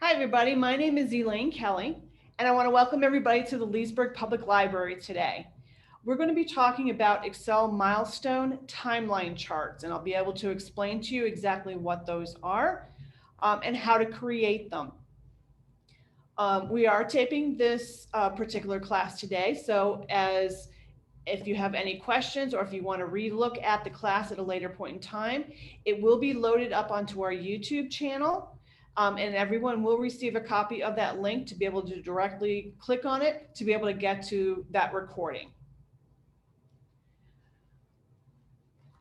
Hi, everybody. My name is Elaine Kelly, and I want to welcome everybody to the Leesburg Public Library today. We're going to be talking about Excel milestone timeline charts, and I'll be able to explain to you exactly what those are and how to create them. We are taping this particular class today, so if you have any questions or if you want to relook at the class at a later point in time, it will be loaded up onto our YouTube channel. And everyone will receive a copy of that link to be able to directly click on it to be able to get to that recording.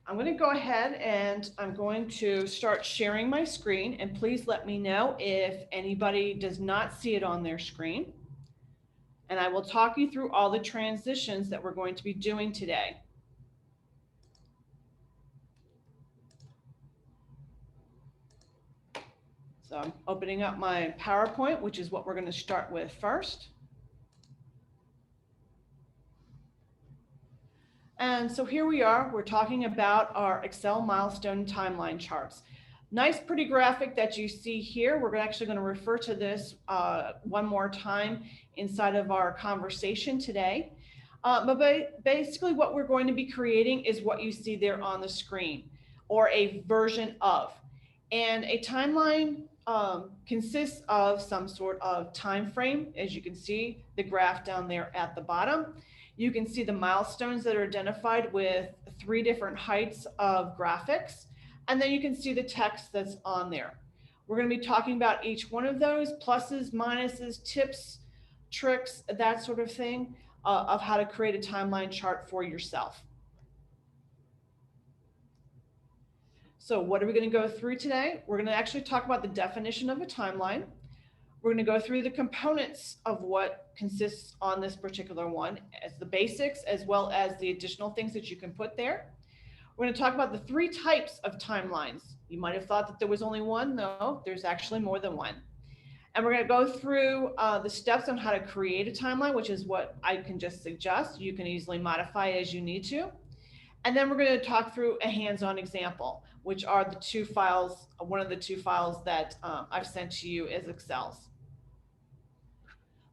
I'm going to go ahead and I'm going to start sharing my screen, and please let me know if anybody does not see it on their screen. And I will talk you through all the transitions that we're going to be doing today. So I'm opening up my PowerPoint, which is what we're going to start with first. And so here we are, we're talking about our Excel milestone timeline charts. Nice, pretty graphic that you see here. We're actually going to refer to this one more time inside of our conversation today. But basically what we're going to be creating is what you see there on the screen, or a version of. And a timeline consists of some sort of time frame, as you can see the graph down there at the bottom. You can see the milestones that are identified with 3 different heights of graphics, and then you can see the text that's on there. We're going to be talking about each one of those, pluses, minuses, tips, tricks, that sort of thing, of how to create a timeline chart for yourself. So what are we going to go through today? We're going to actually talk about the definition of a timeline. We're going to go through the components of what consists on this particular one, as the basics, as well as the additional things that you can put there. We're going to talk about the 3 types of timelines. You might have thought that there was only one. No, there's actually more than one. And we're going to go through the steps on how to create a timeline, which is what I can just suggest. You can easily modify as you need to. And then we're going to talk through a hands-on example, which are the 2 files, one of the 2 files that I've sent to you as Excels.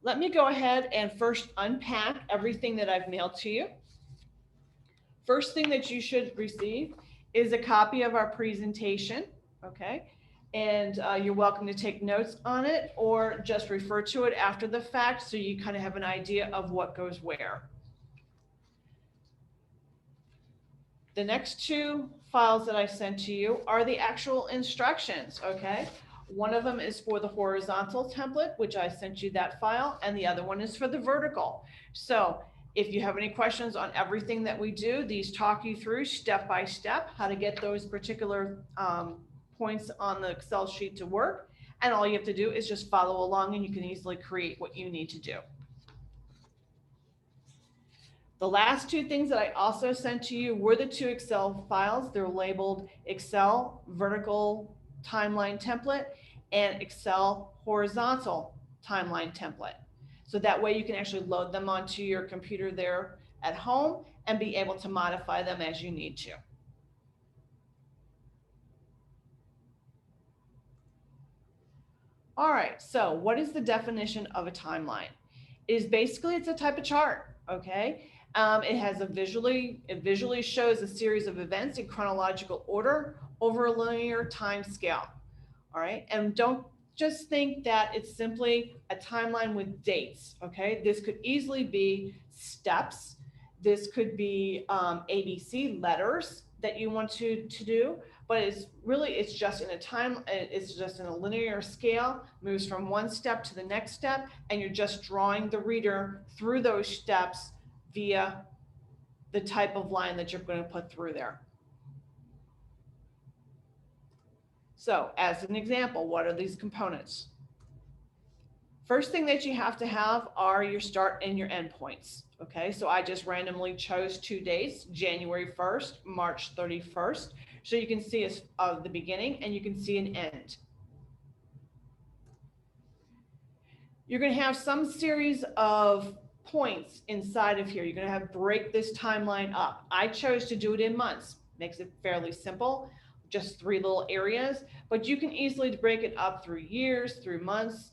Let me go ahead and first unpack everything that I've mailed to you. First thing that you should receive is a copy of our presentation, okay? And you're welcome to take notes on it or just refer to it after the fact so you kind of have an idea of what goes where. The next 2 files that I sent to you are the actual instructions, okay? One of them is for the horizontal template, which I sent you that file, and the other one is for the vertical. So if you have any questions on everything that we do, these talk you through step by step how to get those particular points on the Excel sheet to work. And all you have to do is just follow along and you can easily create what you need to do. The last 2 things that I also sent to you were the 2 Excel files. They're labeled Excel vertical timeline template and Excel horizontal timeline template. So that way you can actually load them onto your computer there at home and be able to modify them as you need to. All right, so what is the definition of a timeline? It's a type of chart, okay? It visually shows a series of events in chronological order over a linear time scale. All right, and don't just think that it's simply a timeline with dates. Okay, this could easily be steps. This could be ABC letters that you want to do, but it's just in a linear scale, moves from one step to the next step, and you're just drawing the reader through those steps via the type of line that you're going to put through there. So as an example, what are these components? First thing that you have to have are your start and your end points. Okay, so I just randomly chose 2 dates, January 1st, March 31st. So you can see the beginning and you can see an end. You're going to have some series of points inside of here. You're going to break this timeline up. I chose to do it in months. Makes it fairly simple. just three little areas, but you can easily break it up through years, through months.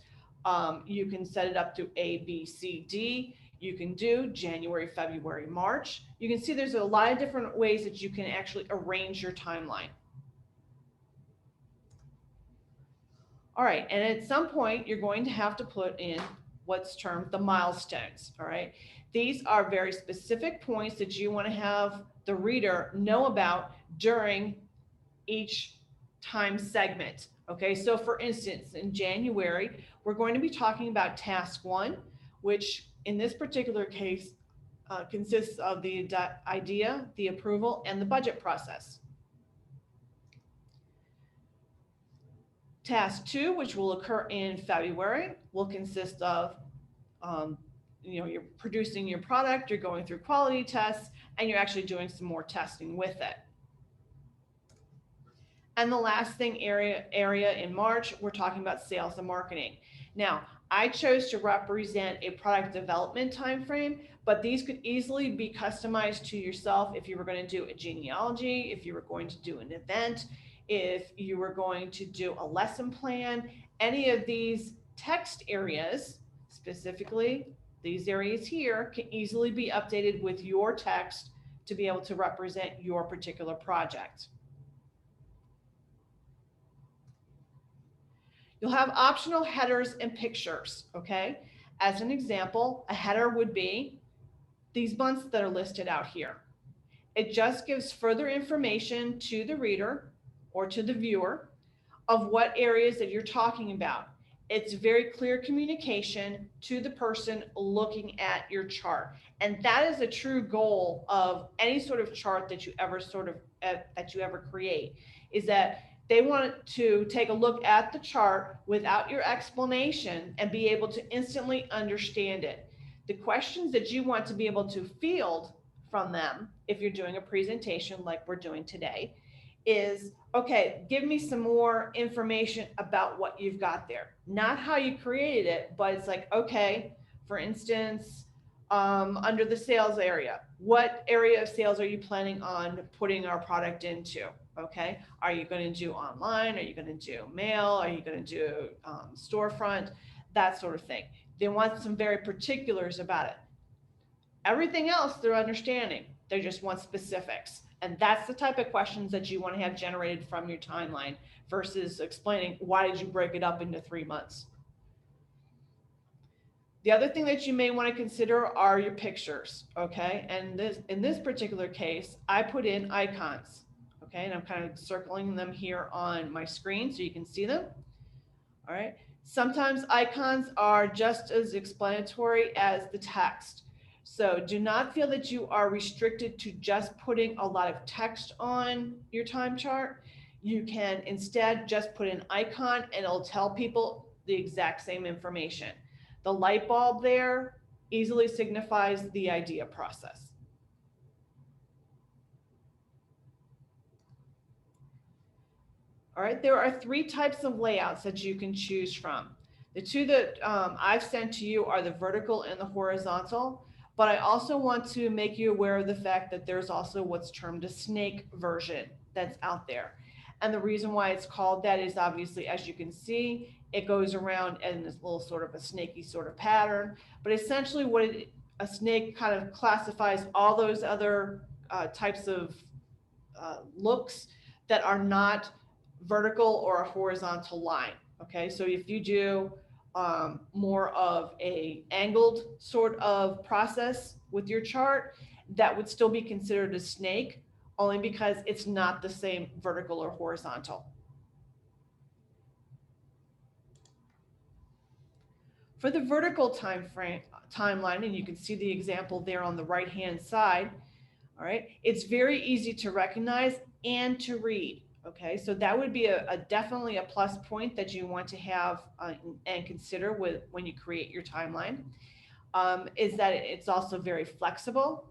You can set it up to A, B, C, D. You can do January, February, March. You can see there's a lot of different ways that you can actually arrange your timeline. All right, and at some point, you're going to have to put in what's termed the milestones, all right? These are very specific points that you want to have the reader know about during each time segment, okay? So for instance, in January, we're going to be talking about task 1, which in this particular case consists of the idea, the approval, and the budget process. Task 2, which will occur in February, will consist of, you're producing your product, you're going through quality tests, and you're actually doing some more testing with it. And the last thing area in March, we're talking about sales and marketing. Now, I chose to represent a product development timeframe, but these could easily be customized to yourself if you were going to do a genealogy, if you were going to do an event, if you were going to do a lesson plan. Any of these text areas, specifically these areas here, can easily be updated with your text to be able to represent your particular project. You'll have optional headers and pictures, okay? As an example, a header would be these months that are listed out here. It just gives further information to the reader or to the viewer of what areas that you're talking about. It's very clear communication to the person looking at your chart. And that is a true goal of any sort of chart that you ever create, is that they want to take a look at the chart without your explanation and be able to instantly understand it. The questions that you want to be able to field from them, if you're doing a presentation like we're doing today, is, okay, give me some more information about what you've got there. Not how you created it, but it's like, okay, for instance, under the sales area, what area of sales are you planning on putting our product into? Okay, are you going to do online? Are you going to do mail? Are you going to do storefront? That sort of thing. They want some very particulars about it. Everything else they're understanding. They just want specifics. And that's the type of questions that you want to have generated from your timeline versus explaining why did you break it up into 3 months. The other thing that you may want to consider are your pictures, okay? And in this particular case, I put in icons. Okay, and I'm kind of circling them here on my screen so you can see them. All right. Sometimes icons are just as explanatory as the text. So do not feel that you are restricted to just putting a lot of text on your time chart. You can instead just put an icon and it'll tell people the exact same information. The light bulb there easily signifies the idea process. All right, there are 3 types of layouts that you can choose from. The 2 that I've sent to you are the vertical and the horizontal, but I also want to make you aware of the fact that there's also what's termed a snake version that's out there. And the reason why it's called that is obviously, as you can see, it goes around in this little sort of a snaky sort of pattern, but essentially a snake kind of classifies all those other types of looks that are not vertical or a horizontal line. Okay, so if you do more of a angled sort of process with your chart, that would still be considered a snake, only because it's not the same vertical or horizontal. For the vertical timeline, and you can see the example there on the right hand side, all right, it's very easy to recognize and to read. Okay, so that would be definitely a plus point that you want to have and consider when you create your timeline, is that it's also very flexible.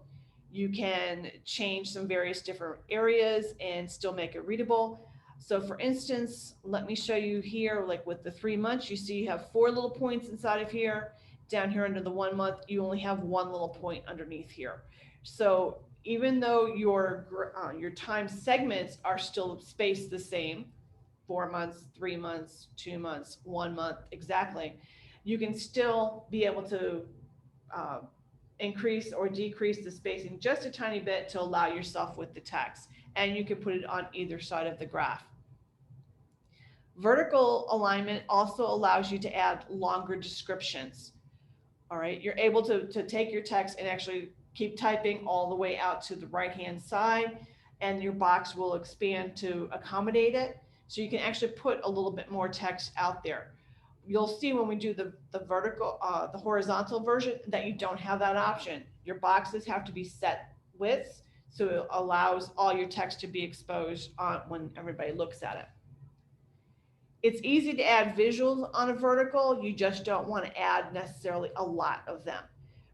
You can change some various different areas and still make it readable. So for instance, let me show you here, like with the 3 months, you see you have 4 little points inside of here. Down here under the 1 month, you only have 1 little point underneath here. So even though your time segments are still spaced the same, 4 months, 3 months, 2 months, 1 month, exactly, you can still be able to uh, increase or decrease the spacing just a tiny bit to allow yourself with the text. And you can put it on either side of the graph. Vertical alignment also allows you to add longer descriptions. All right, you're able to take your text and actually keep typing all the way out to the right-hand side, and your box will expand to accommodate it. So you can actually put a little bit more text out there. You'll see when we do the horizontal version that you don't have that option. Your boxes have to be set widths, so it allows all your text to be exposed when everybody looks at it. It's easy to add visuals on a vertical. You just don't want to add necessarily a lot of them.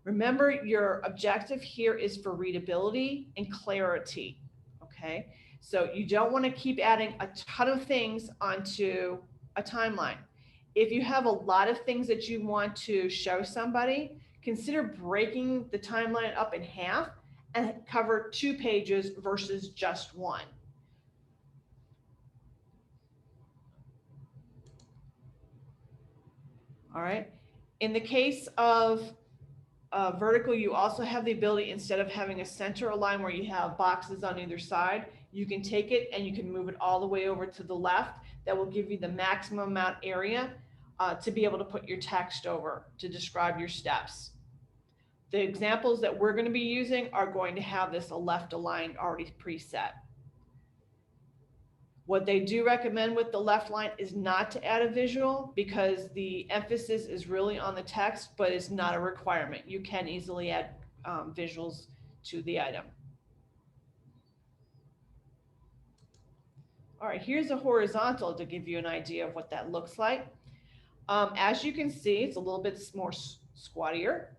Remember, your objective here is for readability and clarity, okay? So you don't want to keep adding a ton of things onto a timeline. If you have a lot of things that you want to show somebody, consider breaking the timeline up in half and cover 2 pages versus just 1. All right. In the case of vertical, you also have the ability, instead of having a center line where you have boxes on either side, you can take it and you can move it all the way over to the left. That will give you the maximum amount area to be able to put your text over to describe your steps. The examples that we're going to be using are going to have this left aligned already preset. What they do recommend with the left line is not to add a visual, because the emphasis is really on the text, but it's not a requirement. You can easily add visuals to the item. All right, here's a horizontal to give you an idea of what that looks like. As you can see, it's a little bit more squattier.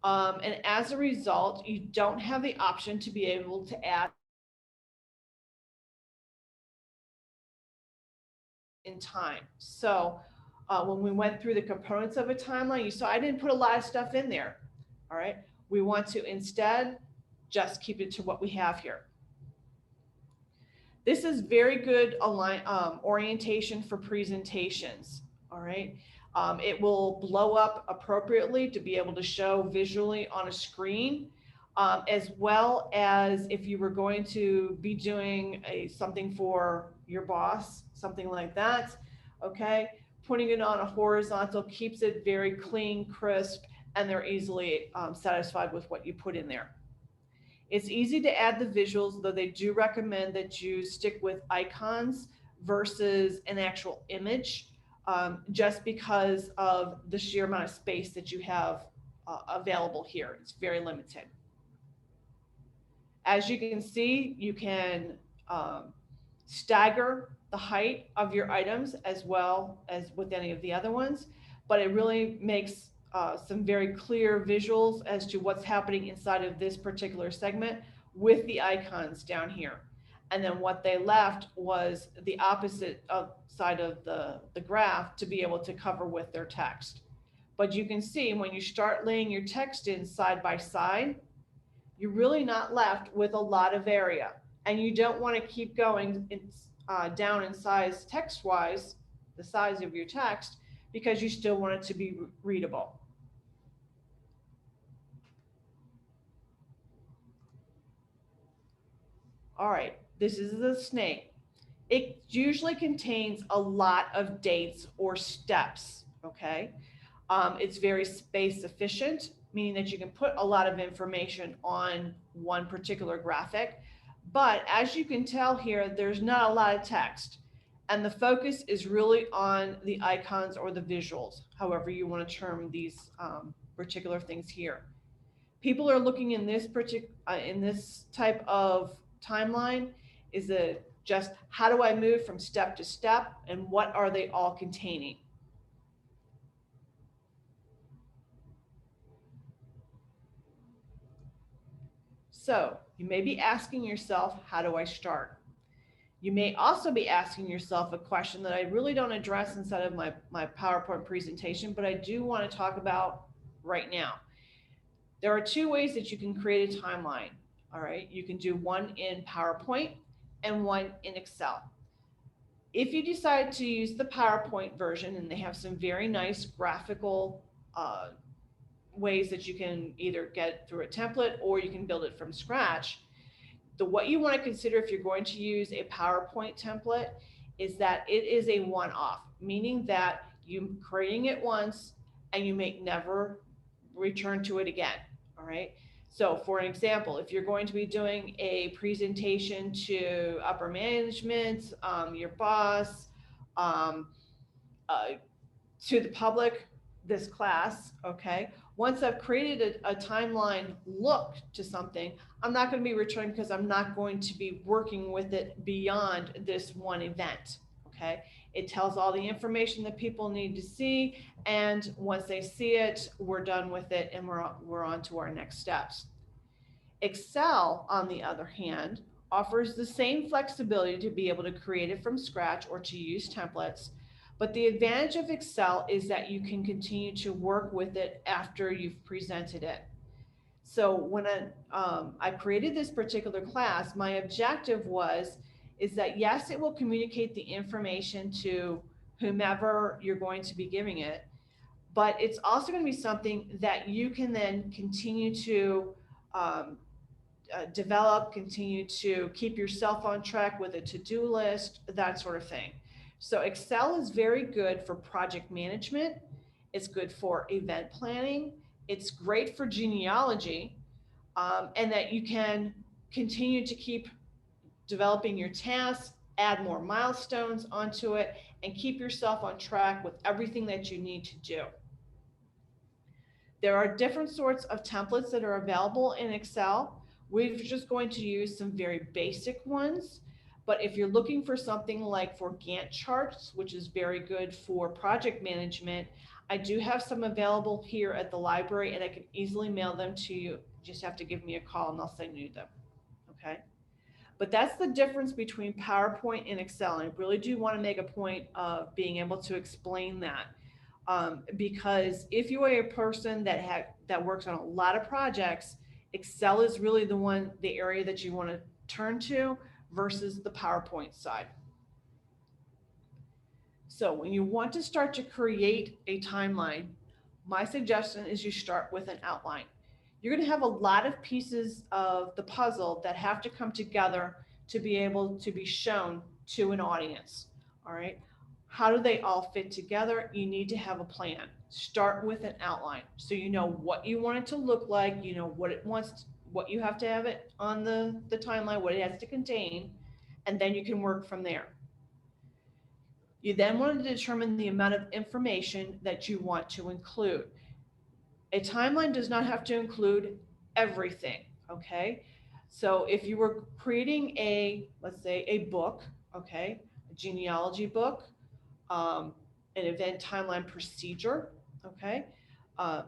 And as a result, you don't have the option to be able to add in time. So when we went through the components of a timeline, you saw I didn't put a lot of stuff in there. All right, we want to instead just keep it to what we have here. This is very good orientation for presentations. All right, it will blow up appropriately to be able to show visually on a screen, as well as if you were going to be doing something for your boss, something like that, okay? Putting it on a horizontal keeps it very clean, crisp, and they're easily satisfied with what you put in there. It's easy to add the visuals, though they do recommend that you stick with icons versus an actual image, just because of the sheer amount of space that you have available here. It's very limited. As you can see, you can stagger the height of your items as well as with any of the other ones, but it really makes some very clear visuals as to what's happening inside of this particular segment with the icons down here. And then what they left was the opposite side of the graph to be able to cover with their text. But you can see when you start laying your text in side by side, you're really not left with a lot of area. And you don't want to keep going down in size text-wise, the size of your text, because you still want it to be readable. All right, this is the snake. It usually contains a lot of dates or steps, okay? It's very space efficient, meaning that you can put a lot of information on one particular graphic. But as you can tell here, there's not a lot of text. And the focus is really on the icons or the visuals, however you want to term these particular things here. People are looking in this type of timeline, is it just how do I move from step to step, and what are they all containing? So you may be asking yourself, how do I start? You may also be asking yourself a question that I really don't address inside of my PowerPoint presentation, but I do want to talk about right now. There are 2 ways that you can create a timeline. All right, you can do one in PowerPoint and one in Excel. If you decide to use the PowerPoint version, and they have some very nice graphical ways that you can either get through a template or you can build it from scratch, what you want to consider if you're going to use a PowerPoint template is that it is a one-off, meaning that you're creating it once and you may never return to it again. All right. So for an example, if you're going to be doing a presentation to upper management, your boss, um, uh, to the public, this class, okay, once I've created a timeline look to something, I'm not going to be returning because I'm not going to be working with it beyond this one event, okay? It tells all the information that people need to see, and once they see it, we're done with it and we're on to our next steps. Excel, on the other hand, offers the same flexibility to be able to create it from scratch or to use templates. But the advantage of Excel is that you can continue to work with it after you've presented it. So when I created this particular class, my objective is that yes, it will communicate the information to whomever you're going to be giving it, but it's also going to be something that you can then continue to um, develop, continue to keep yourself on track with a to-do list, that sort of thing. So Excel is very good for project management. It's good for event planning. It's great for genealogy, and that you can continue to keep developing your tasks, add more milestones onto it, and keep yourself on track with everything that you need to do. There are different sorts of templates that are available in Excel. We're just going to use some very basic ones. But if you're looking for something like for Gantt charts, which is very good for project management, I do have some available here at the library and I can easily mail them to you. You just have to give me a call and I'll send you them. Okay. But that's the difference between PowerPoint and Excel. And I really do want to make a point of being able to explain that. Because if you are a person that works on a lot of projects, Excel is really the area that you want to turn to versus the PowerPoint side. So when you want to start to create a timeline, my suggestion is you start with an outline. You're going to have a lot of pieces of the puzzle that have to come together to be able to be shown to an audience. All right. How do they all fit together? You need to have a plan. Start with an outline so you know what you want it to look like, you know what it wants, what you have to have it on the timeline, what it has to contain, and then you can work from there. You then want to determine the amount of information that you want to include. A timeline does not have to include everything, okay? So if you were creating let's say a book, okay, a genealogy book, an event timeline procedure, okay?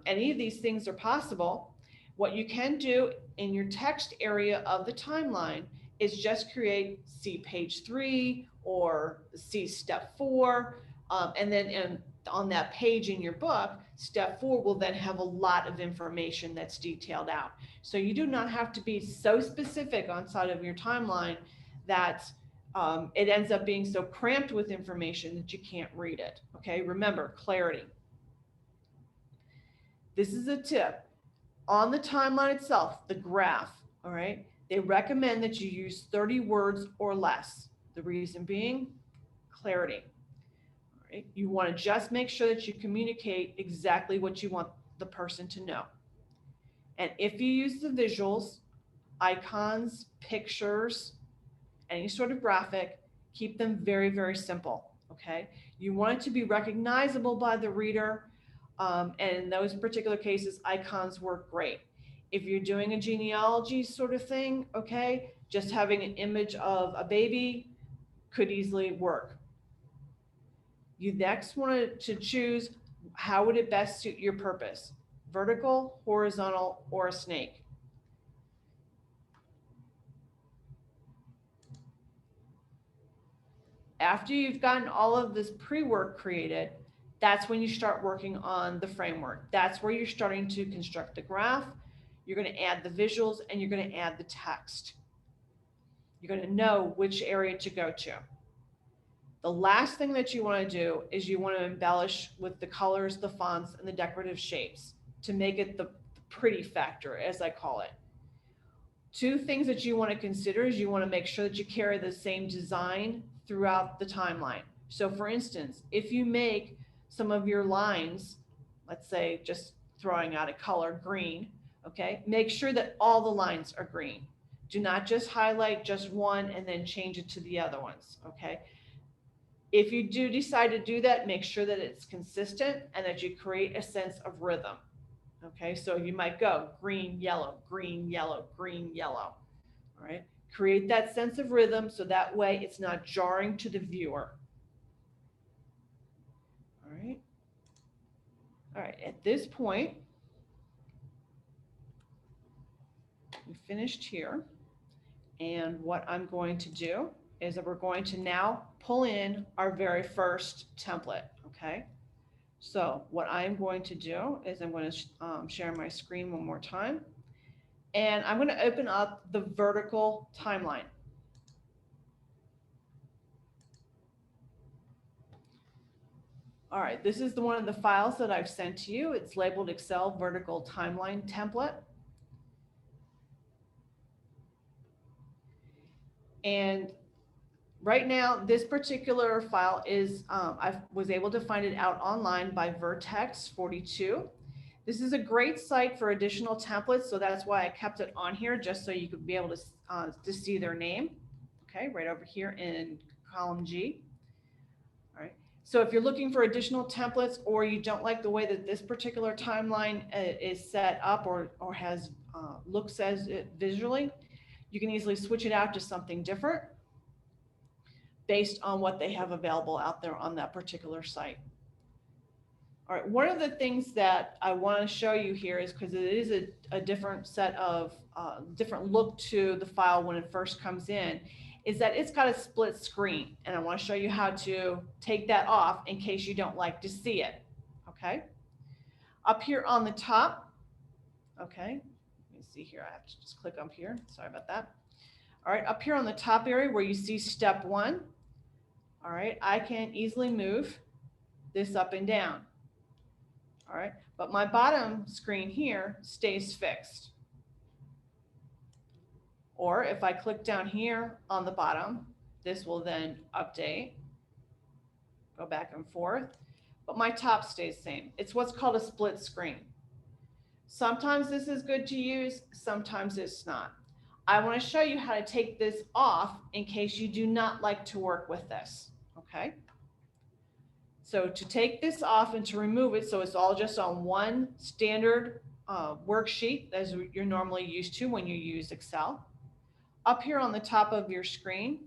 Any of these things are possible. What you can do in your text area of the timeline is just create see page 3 or see step 4, and then on that page in your book, step 4 will then have a lot of information that's detailed out. So you do not have to be so specific on side of your timeline that it ends up being so cramped with information that you can't read it. Okay, remember, clarity. This is a tip. On the timeline itself, the graph, all right, they recommend that you use 30 words or less. The reason being, clarity. All right, you want to just make sure that you communicate exactly what you want the person to know. And if you use the visuals, icons, pictures, any sort of graphic, keep them very, very simple, okay? You want it to be recognizable by the reader, and in those particular cases, icons work great. If you're doing a genealogy sort of thing, okay, just having an image of a baby could easily work. You next want to choose how would it best suit your purpose, vertical, horizontal, or a snake. After you've gotten all of this pre-work created, that's when you start working on the framework. That's where you're starting to construct the graph. You're going to add the visuals, and you're going to add the text. You're going to know which area to go to. The last thing that you want to do is you want to embellish with the colors, the fonts, and the decorative shapes to make it the pretty factor, as I call it. Two things that you want to consider is you want to make sure that you carry the same design throughout the timeline. So for instance, if you make some of your lines, let's say just throwing out a color green, okay, make sure that all the lines are green. Do not just highlight just one and then change it to the other ones, okay? If you do decide to do that, make sure that it's consistent and that you create a sense of rhythm. Okay, so you might go green, yellow, green, yellow, green, yellow. All right, create that sense of rhythm so that way it's not jarring to the viewer. All right. All right, at this point, we finished here. And what I'm going to do is that we're going to now pull in our very first template, okay? So what I'm going to do is I'm going to share my screen one more time. And I'm going to open up the vertical timeline. All right, this is one of the files that I've sent to you. It's labeled Excel Vertical Timeline Template. And right now, this particular file is, I was able to find it out online by Vertex 42. This is a great site for additional templates, so that's why I kept it on here, just so you could be able to see their name. Okay, right over here in column G. All right. So if you're looking for additional templates, or you don't like the way that this particular timeline is set up or has looks as it visually, you can easily switch it out to something different based on what they have available out there on that particular site. All right, one of the things that I want to show you here is, because it is a different set of, different look to the file when it first comes in, is that it's got a split screen. And I want to show you how to take that off in case you don't like to see it, okay? Up here on the top, okay, let me see here, I have to just click up here, sorry about that. All right, up here on the top area where you see step 1, all right, I can easily move this up and down. All right, but my bottom screen here stays fixed. Or if I click down here on the bottom, this will then update, go back and forth, but my top stays the same. It's what's called a split screen. Sometimes this is good to use, sometimes it's not. I want to show you how to take this off in case you do not like to work with this, okay? So to take this off and to remove it, so it's all just on one standard worksheet as you're normally used to when you use Excel. Up here on the top of your screen,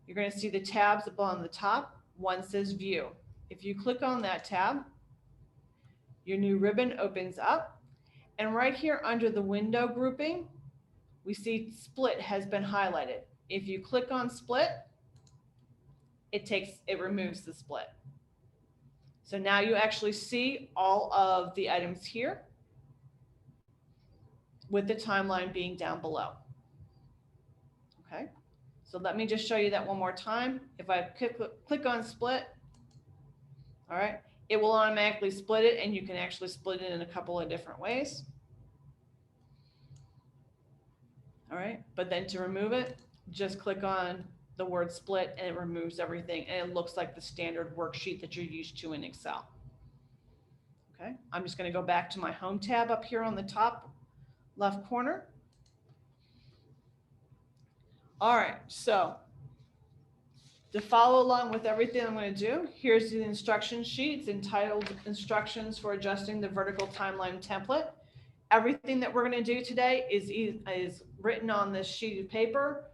you're going to see the tabs up on the top. One says View. If you click on that tab, your new ribbon opens up. And right here under the window grouping, we see Split has been highlighted. If you click on Split, it removes the split. So now you actually see all of the items here with the timeline being down below. Okay, so let me just show you that one more time. If I click on Split, all right, it will automatically split it, and you can actually split it in a couple of different ways. All right, but then to remove it, just click on the word split and it removes everything, and it looks like the standard worksheet that you're used to in Excel. Okay, I'm just going to go back to my home tab up here on the top left corner. All right, so to follow along with everything I'm going to do, here's the instruction sheet. It's entitled Instructions for Adjusting the Vertical Timeline Template. Everything that we're going to do today is written on this sheet of paper.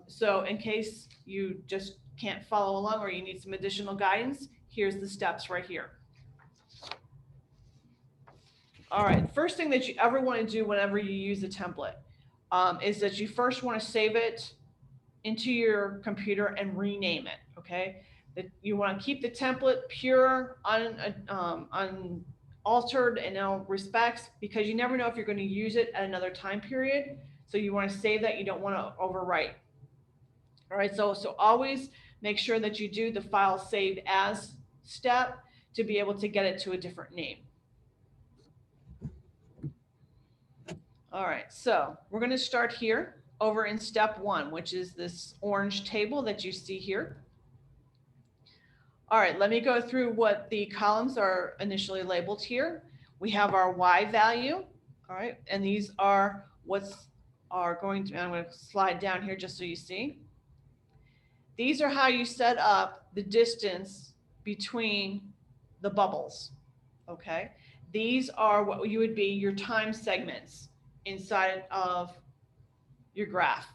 So in case you just can't follow along or you need some additional guidance, here's the steps right here. All right, first thing that you ever want to do whenever you use a template is that you first want to save it into your computer and rename it, okay? That you want to keep the template pure, altered in all respects, because you never know if you're going to use it at another time period. So you want to save that. You don't want to overwrite. All right, so always make sure that you do the file saved as step to be able to get it to a different name. All right, so we're going to start here over in step 1, which is this orange table that you see here. All right, let me go through what the columns are initially labeled here. We have our Y value, all right, and these are what's are going to, I'm going to slide down here just so you see. These are how you set up the distance between the bubbles, okay? These are what you would be your time segments inside of your graph.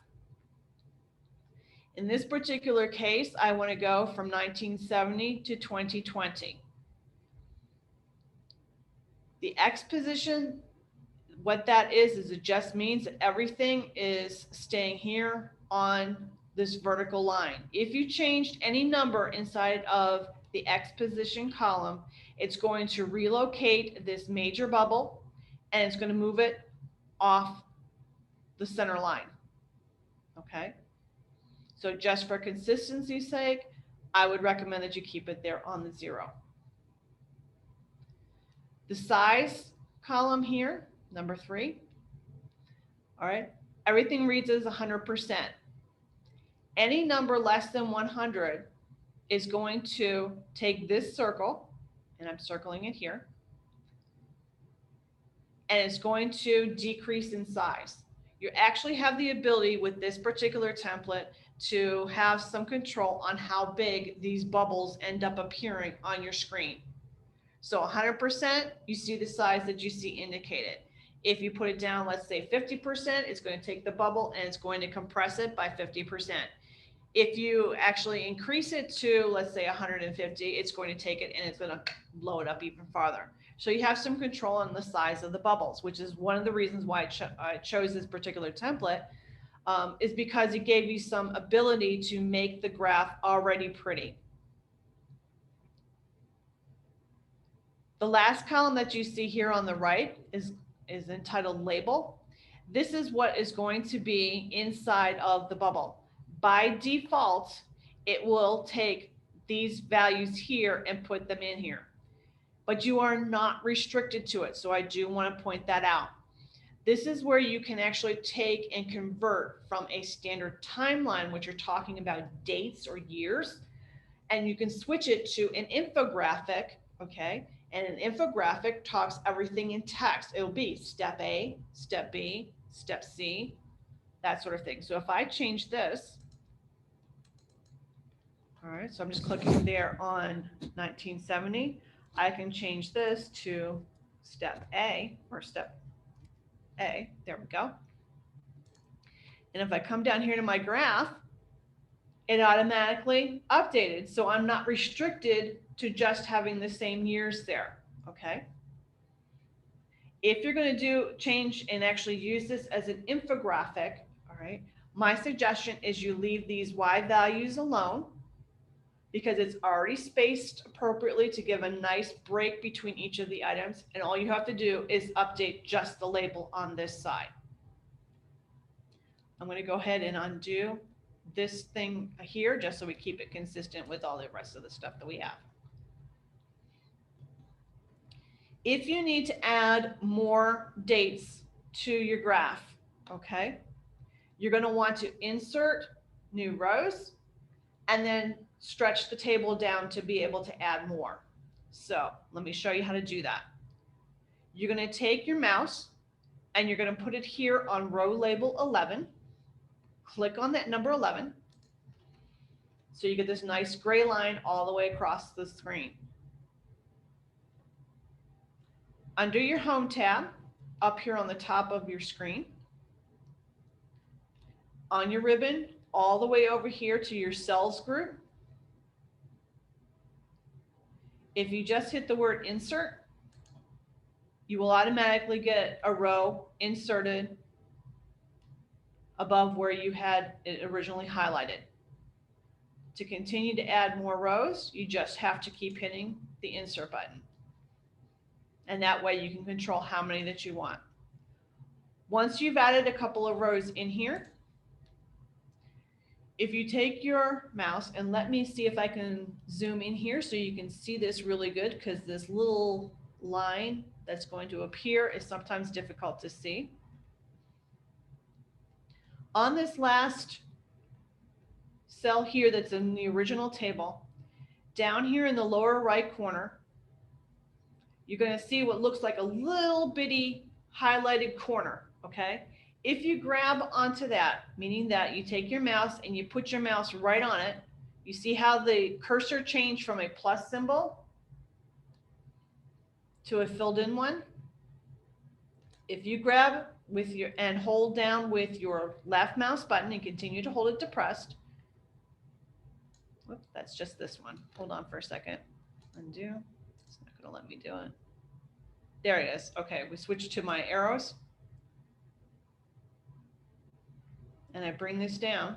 In this particular case, I want to go from 1970 to 2020. The X position, what that is it just means that everything is staying here on this vertical line. If you changed any number inside of the X position column, it's going to relocate this major bubble and it's going to move it off the center line. Okay? So just for consistency's sake, I would recommend that you keep it there on the 0. The size column here, number 3. All right, everything reads as 100%. Any number less than 100 is going to take this circle, and I'm circling it here, and it's going to decrease in size. You actually have the ability with this particular template to have some control on how big these bubbles end up appearing on your screen. So 100%, you see the size that you see indicated. If you put it down, let's say 50%, it's going to take the bubble and it's going to compress it by 50%. If you actually increase it to, let's say 150, it's going to take it and it's going to blow it up even farther. So you have some control on the size of the bubbles, which is one of the reasons why I chose this particular template, is because it gave you some ability to make the graph already pretty. The last column that you see here on the right is entitled label. This is what is going to be inside of the bubble. By default, it will take these values here and put them in here, but you are not restricted to it. So I do want to point that out. This is where you can actually take and convert from a standard timeline, which you're talking about dates or years, and you can switch it to an infographic, okay? And an infographic talks everything in text. It'll be step A, step B, step C, that sort of thing. So if I change this, all right, so I'm just clicking there on 1970. I can change this to step A or step A. There we go. And if I come down here to my graph, it automatically updated. So I'm not restricted to just having the same years there, okay? If you're going to change and actually use this as an infographic, all right, my suggestion is you leave these Y values alone because it's already spaced appropriately to give a nice break between each of the items. And all you have to do is update just the label on this side. I'm going to go ahead and undo this thing here just so we keep it consistent with all the rest of the stuff that we have. If you need to add more dates to your graph, okay, you're going to want to insert new rows and then stretch the table down to be able to add more. So let me show you how to do that. You're going to take your mouse and you're going to put it here on row label 11. Click on that number 11. So you get this nice gray line all the way across the screen. Under your Home tab, up here on the top of your screen, on your ribbon, all the way over here to your cells group, if you just hit the word insert, you will automatically get a row inserted above where you had it originally highlighted. To continue to add more rows, you just have to keep hitting the insert button. And that way you can control how many that you want. Once you've added a couple of rows in here, if you take your mouse, and let me see if I can zoom in here so you can see this really good, because this little line that's going to appear is sometimes difficult to see. On this last cell here that's in the original table, down here in the lower right corner, you're going to see what looks like a little bitty highlighted corner, okay? If you grab onto that, meaning that you take your mouse and you put your mouse right on it, you see how the cursor changed from a plus symbol to a filled in one? If you grab with your and hold down with your left mouse button and continue to hold it depressed. Whoops, that's just this one. Hold on for a second. Undo. It's not going to let me do it. There it is. Okay, we switch to my arrows. And I bring this down.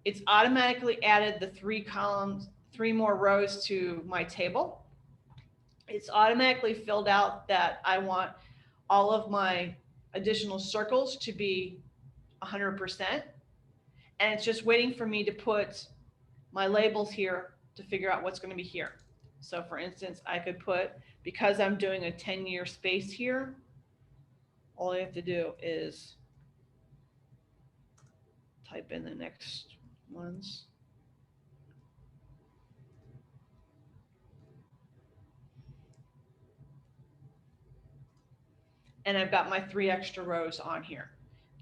It's automatically added the 3 columns, 3 more rows to my table. It's automatically filled out that I want all of my additional circles to be 100%. And it's just waiting for me to put my labels here to figure out what's going to be here. So for instance, I could put, because I'm doing a 10-year space here, all I have to do is type in the next ones. And I've got my 3 extra rows on here.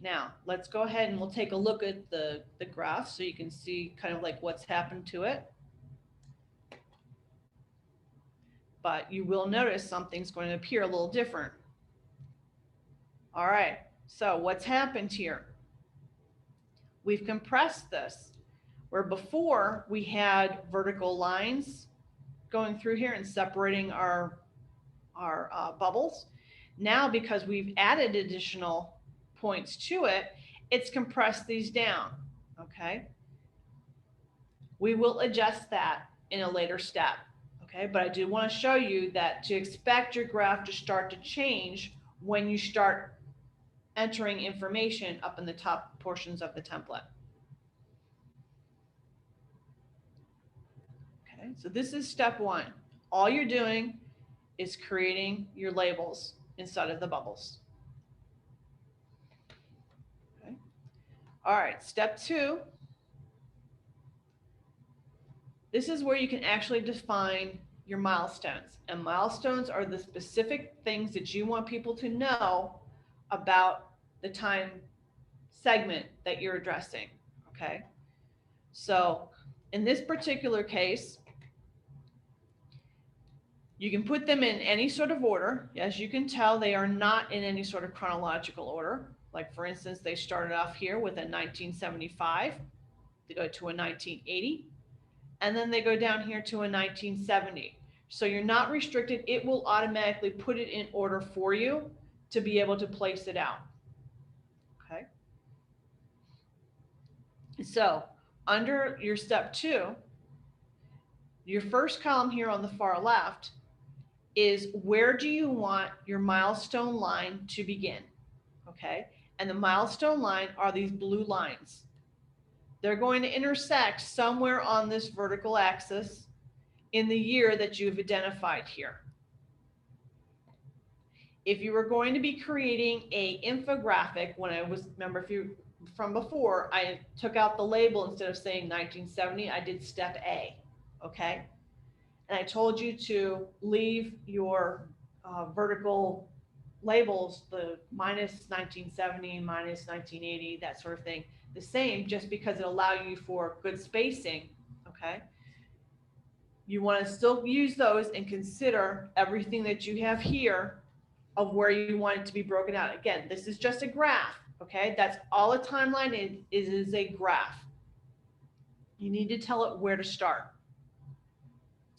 Now, let's go ahead and we'll take a look at the graph so you can see kind of like what's happened to it. But you will notice something's going to appear a little different. All right, so what's happened here? We've compressed this, where before we had vertical lines going through here and separating our bubbles. Now, because we've added additional points to it, it's compressed these down, okay? We will adjust that in a later step, okay? But I do want to show you that to expect your graph to start to change when you start entering information up in the top portions of the template. Okay, so this is step 1. All you're doing is creating your labels inside of the bubbles. Okay. All right, step 2. This is where you can actually define your milestones. And milestones are the specific things that you want people to know about the time segment that you're addressing. Okay. So in this particular case, you can put them in any sort of order. As you can tell, they are not in any sort of chronological order. Like for instance, they started off here with a 1975, they go to a 1980, and then they go down here to a 1970. So you're not restricted. It will automatically put it in order for you to be able to place it out. Okay. So under your step 2, your first column here on the far left is where do you want your milestone line to begin, okay? And the milestone line are these blue lines. They're going to intersect somewhere on this vertical axis in the year that you've identified here. If you were going to be creating a infographic, when I was, remember if you, from before, I took out the label instead of saying 1970, I did step A, okay? And I told you to leave your vertical labels, the minus 1970, minus 1980, that sort of thing, the same, just because it allows you for good spacing, okay? You want to still use those and consider everything that you have here of where you want it to be broken out. Again, this is just a graph, okay? That's all a timeline is a graph. You need to tell it where to start.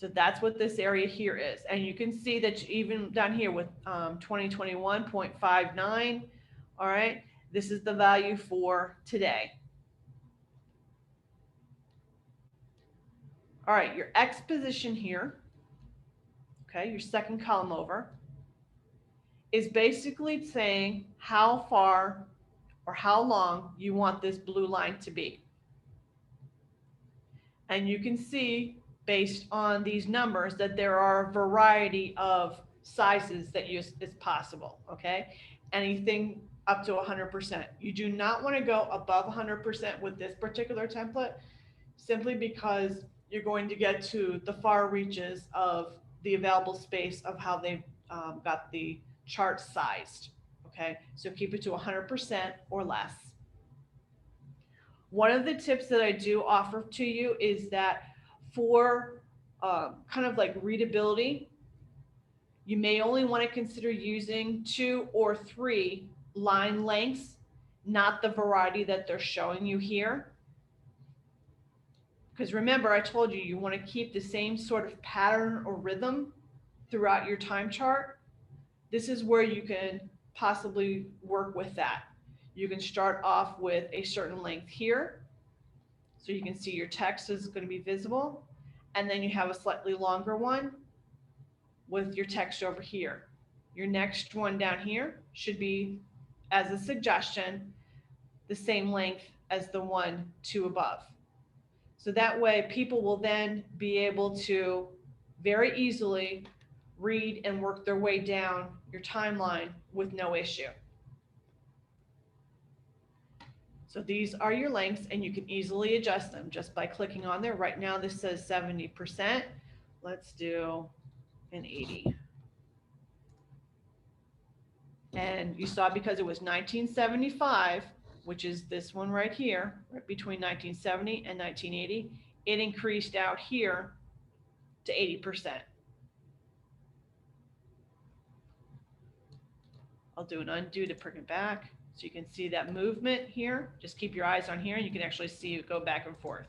So that's what this area here is. And you can see that even down here with 2021.59, all right, this is the value for today. All right, your X position here, okay, your second column over, is basically saying how far or how long you want this blue line to be. And you can see based on these numbers that there are a variety of sizes that is possible, okay? Anything up to 100%. You do not want to go above 100% with this particular template, simply because you're going to get to the far reaches of the available space of how they've got the chart sized, okay? So keep it to 100% or less. One of the tips that I do offer to you is that for kind of like readability, you may only want to consider using 2 or 3 line lengths, not the variety that they're showing you here. Because remember, I told you, you want to keep the same sort of pattern or rhythm throughout your time chart. This is where you can possibly work with that. You can start off with a certain length here, so you can see your text is going to be visible, and then you have a slightly longer one with your text over here. Your next one down here should be, as a suggestion, the same length as the 2 above. So that way people will then be able to very easily read and work their way down your timeline with no issue. So these are your lengths, and you can easily adjust them just by clicking on there. Right now this says 70%. Let's do an 80. And you saw, because it was 1975, which is this one right here, right between 1970 and 1980, it increased out here to 80%. I'll do an undo to bring it back so you can see that movement here. Just keep your eyes on here and you can actually see it go back and forth.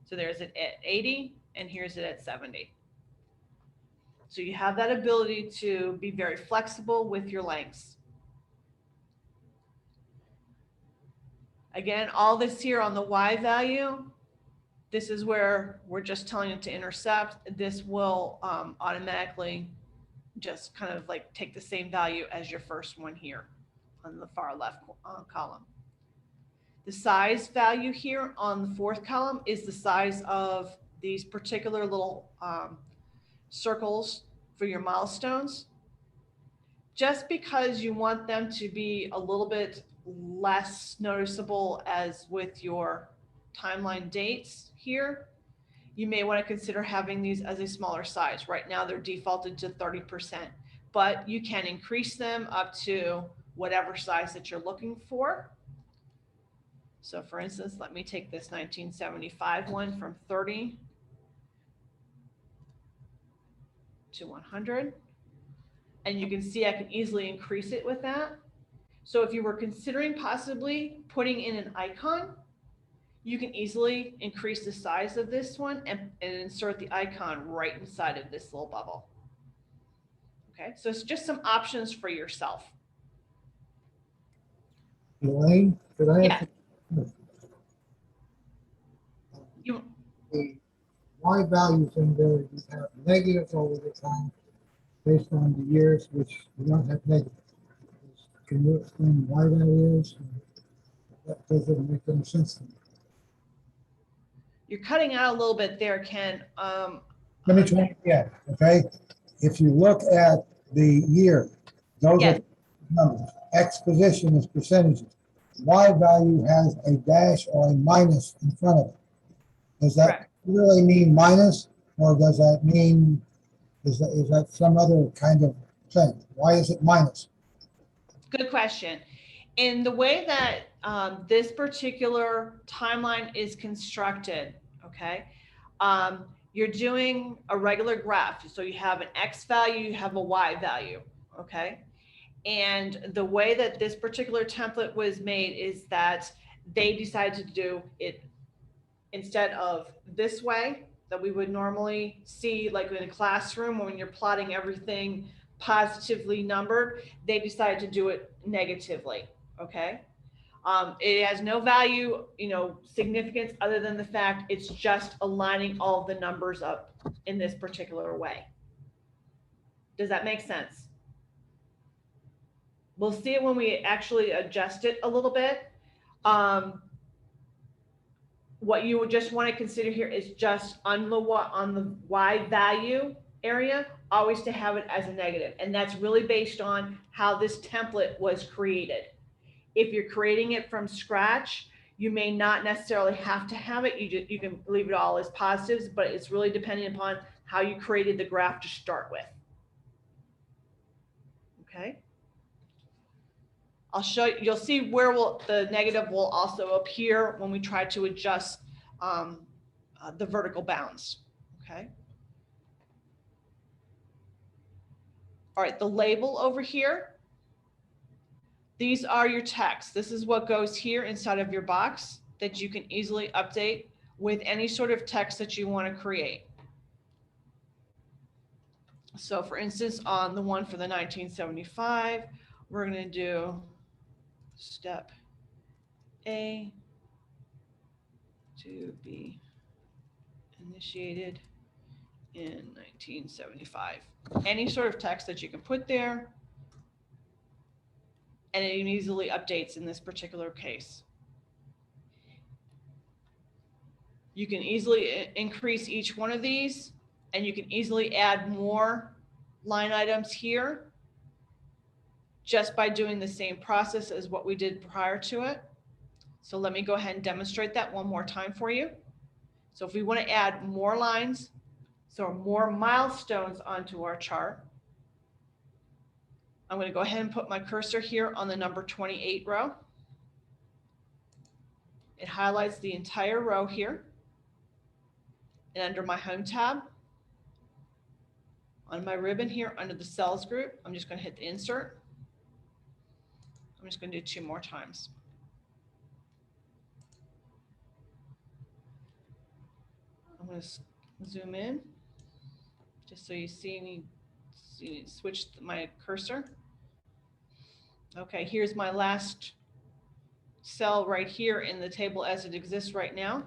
So there's it at 80 and here's it at 70. So you have that ability to be very flexible with your lengths. Again, all this here on the Y value, this is where we're just telling it to intercept. This will automatically just kind of like take the same value as your first one here on the far left column. The size value here on the 4th column is the size of these particular little circles for your milestones. Just because you want them to be a little bit less noticeable as with your timeline dates here, you may want to consider having these as a smaller size. Right now they're defaulted to 30%, but you can increase them up to whatever size that you're looking for. So for instance, let me take this 1975 one from 30 to 100. And you can see I can easily increase it with that. So if you were considering possibly putting in an icon, you can easily increase the size of this one and insert the icon right inside of this little bubble. Okay, so it's just some options for yourself. Elaine, could I ask You, the Y values in there, you have negatives over the time based on the years, which you don't have negatives. Can you explain why that is? That doesn't make any sense to me. you're cutting out a little bit there, Ken. Let me try again, okay? If you look at the year, those Yes. are numbers. X position is percentages. Y value has a dash or a minus in front of it. Does that Correct. really mean minus, or does that mean, is that some other kind of thing? Why is it minus? Good question. In the way that this particular timeline is constructed, okay, you're doing a regular graph. So you have an X value, you have a Y value, okay? And the way that this particular template was made is that they decided to do it instead of this way that we would normally see, like in a classroom when you're plotting everything positively numbered, they decided to do it negatively, okay? It has no value, significance other than the fact it's just aligning all the numbers up in this particular way. Does that make sense? We'll see it when we actually adjust it a little bit. What you would just want to consider here is just on the Y value area, always to have it as a negative. And that's really based on how this template was created. If you're creating it from scratch, you may not necessarily have to have it. You can leave it all as positives, but it's really depending upon how you created the graph to start with. Okay. I'll show you, you'll see where the negative will also appear when we try to adjust the vertical bounds. Okay. All right, the label over here. These are your text. This is what goes here inside of your box that you can easily update with any sort of text that you want to create. So for instance, on the one for the 1975, we're going to do step A to be initiated in 1975. Any sort of text that you can put there, and it easily updates in this particular case. You can easily increase each one of these, and you can easily add more line items here just by doing the same process as what we did prior to it. So let me go ahead and demonstrate that one more time for you. So if we want to add more lines, so more milestones onto our chart, I'm going to go ahead and put my cursor here on the number 28 row. It highlights the entire row here. And under my home tab, on my ribbon here under the cells group, I'm just going to hit the insert. I'm just going to do 2 more times. I'm going to zoom in just so you see me switch my cursor. Okay, here's my last cell right here in the table as it exists right now.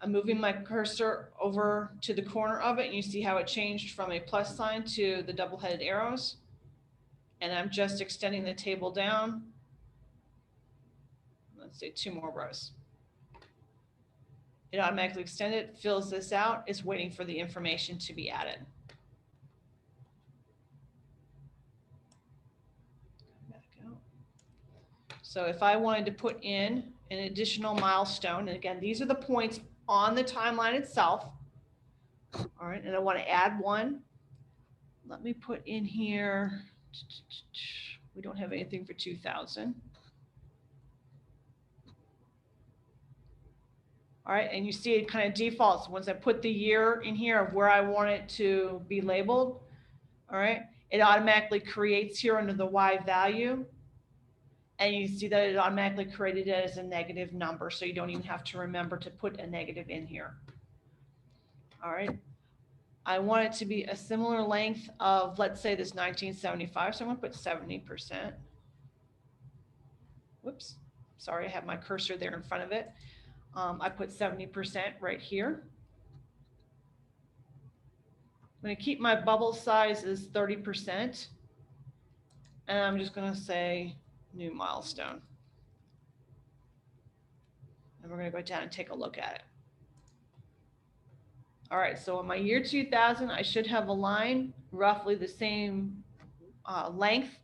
I'm moving my cursor over to the corner of it, and you see how it changed from a plus sign to the double-headed arrows. And I'm just extending the table down. Let's say 2 more rows. It automatically extended, fills this out, it's waiting for the information to be added. Back out. So if I wanted to put in an additional milestone, and again, these are the points on the timeline itself. All right, and I want to add one. Let me put in here, we don't have anything for 2000. All right, and you see it kind of defaults once I put the year in here of where I want it to be labeled. All right, it automatically creates here under the Y value. And you see that it automatically created it as a negative number, so you don't even have to remember to put a negative in here. All right. I want it to be a similar length of, let's say, this 1975, so I'm going to put 70%. Whoops. Sorry, I have my cursor there in front of it. I put 70% right here. I'm going to keep my bubble size as 30%. And I'm just going to say new milestone. And we're going to go down and take a look at it. All right, so in my year 2000, I should have a line roughly the same length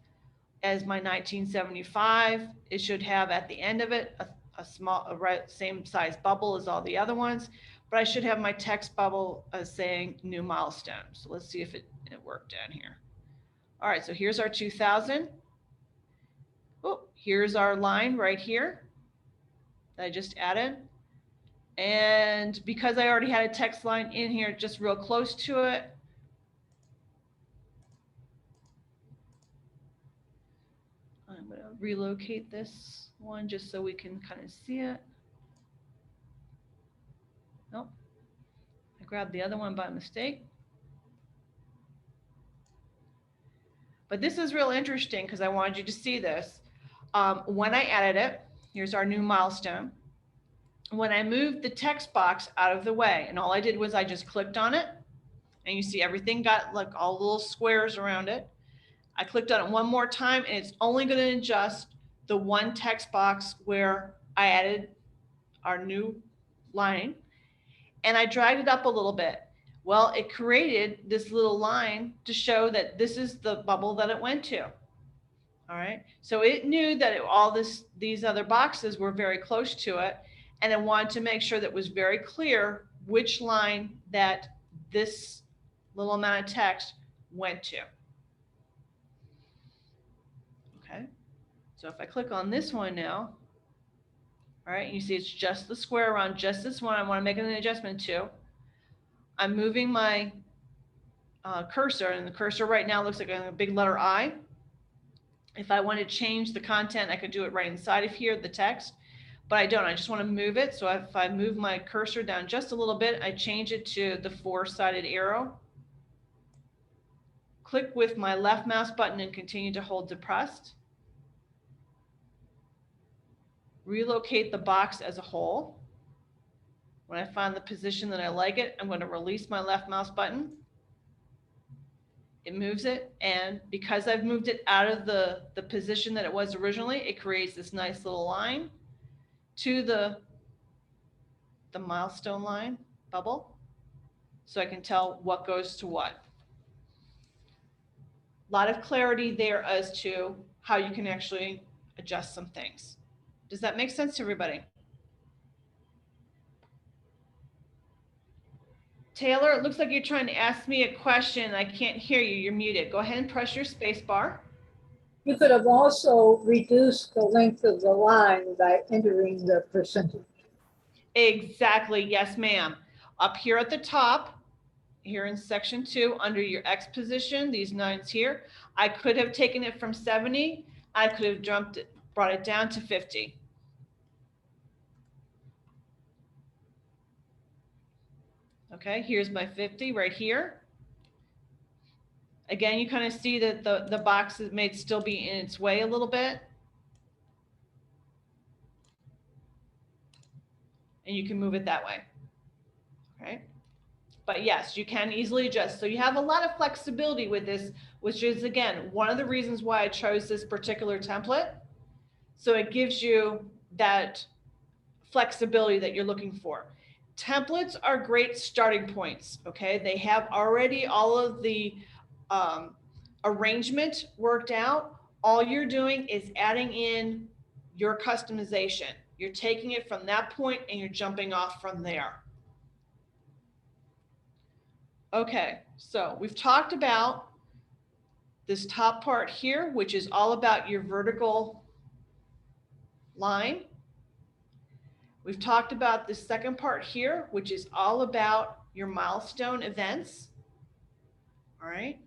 as my 1975. It should have at the end of it a small, same size bubble as all the other ones, but I should have my text bubble saying new milestone. So let's see if it worked down here. All right, so here's our 2000. Oh, here's our line right here that I just added. And because I already had a text line in here just real close to it, I'm going to relocate this one just so we can kind of see it. Nope, I grabbed the other one by mistake. But this is real interesting because I wanted you to see this. When I added it, here's our new milestone. When I moved the text box out of the way, and all I did was I just clicked on it and you see everything got like all little squares around it. I clicked on it one more time, and it's only going to adjust the one text box where I added our new line, and I dragged it up a little bit. Well, it created this little line to show that this is the bubble that it went to. All right, so it knew that these other boxes were very close to it, and it wanted to make sure that it was very clear which line that this little amount of text went to. Okay, so if I click on this one now, all right, you see it's just the square around just this one I want to make an adjustment to. I'm moving my cursor, and the cursor right now looks like a big letter I. If I want to change the content, I could do it right inside of here, the text, but I don't. I just want to move it. So if I move my cursor down just a little bit, I change it to the four-sided arrow. Click with my left mouse button and continue to hold depressed. Relocate the box as a whole. When I find the position that I like it, I'm going to release my left mouse button. It moves it, and because I've moved it out of the position that it was originally, it creates this nice little line to the milestone line bubble, so I can tell what goes to what. A lot of clarity there as to how you can actually adjust some things. Does that make sense to everybody? Taylor, it looks like you're trying to ask me a question. I can't hear you. You're muted. Go ahead and press your space bar. You could have also reduced the length of the line by entering the percentage. Exactly. Yes, ma'am. Up here at the top, here in section 2, under your X position, these 9s here, I could have taken it from 70. I could have brought it down to 50. Okay, here's my 50 right here. Again, you kind of see that the box may still be in its way a little bit. And you can move it that way. Okay. But yes, you can easily adjust. So you have a lot of flexibility with this, which is, again, one of the reasons why I chose this particular template. So it gives you that flexibility that you're looking for. Templates are great starting points, okay? They have already all of the arrangement worked out. All you're doing is adding in your customization. You're taking it from that point and you're jumping off from there. Okay, so we've talked about this top part here, which is all about your vertical line. We've talked about the second part here, which is all about your milestone events. All right,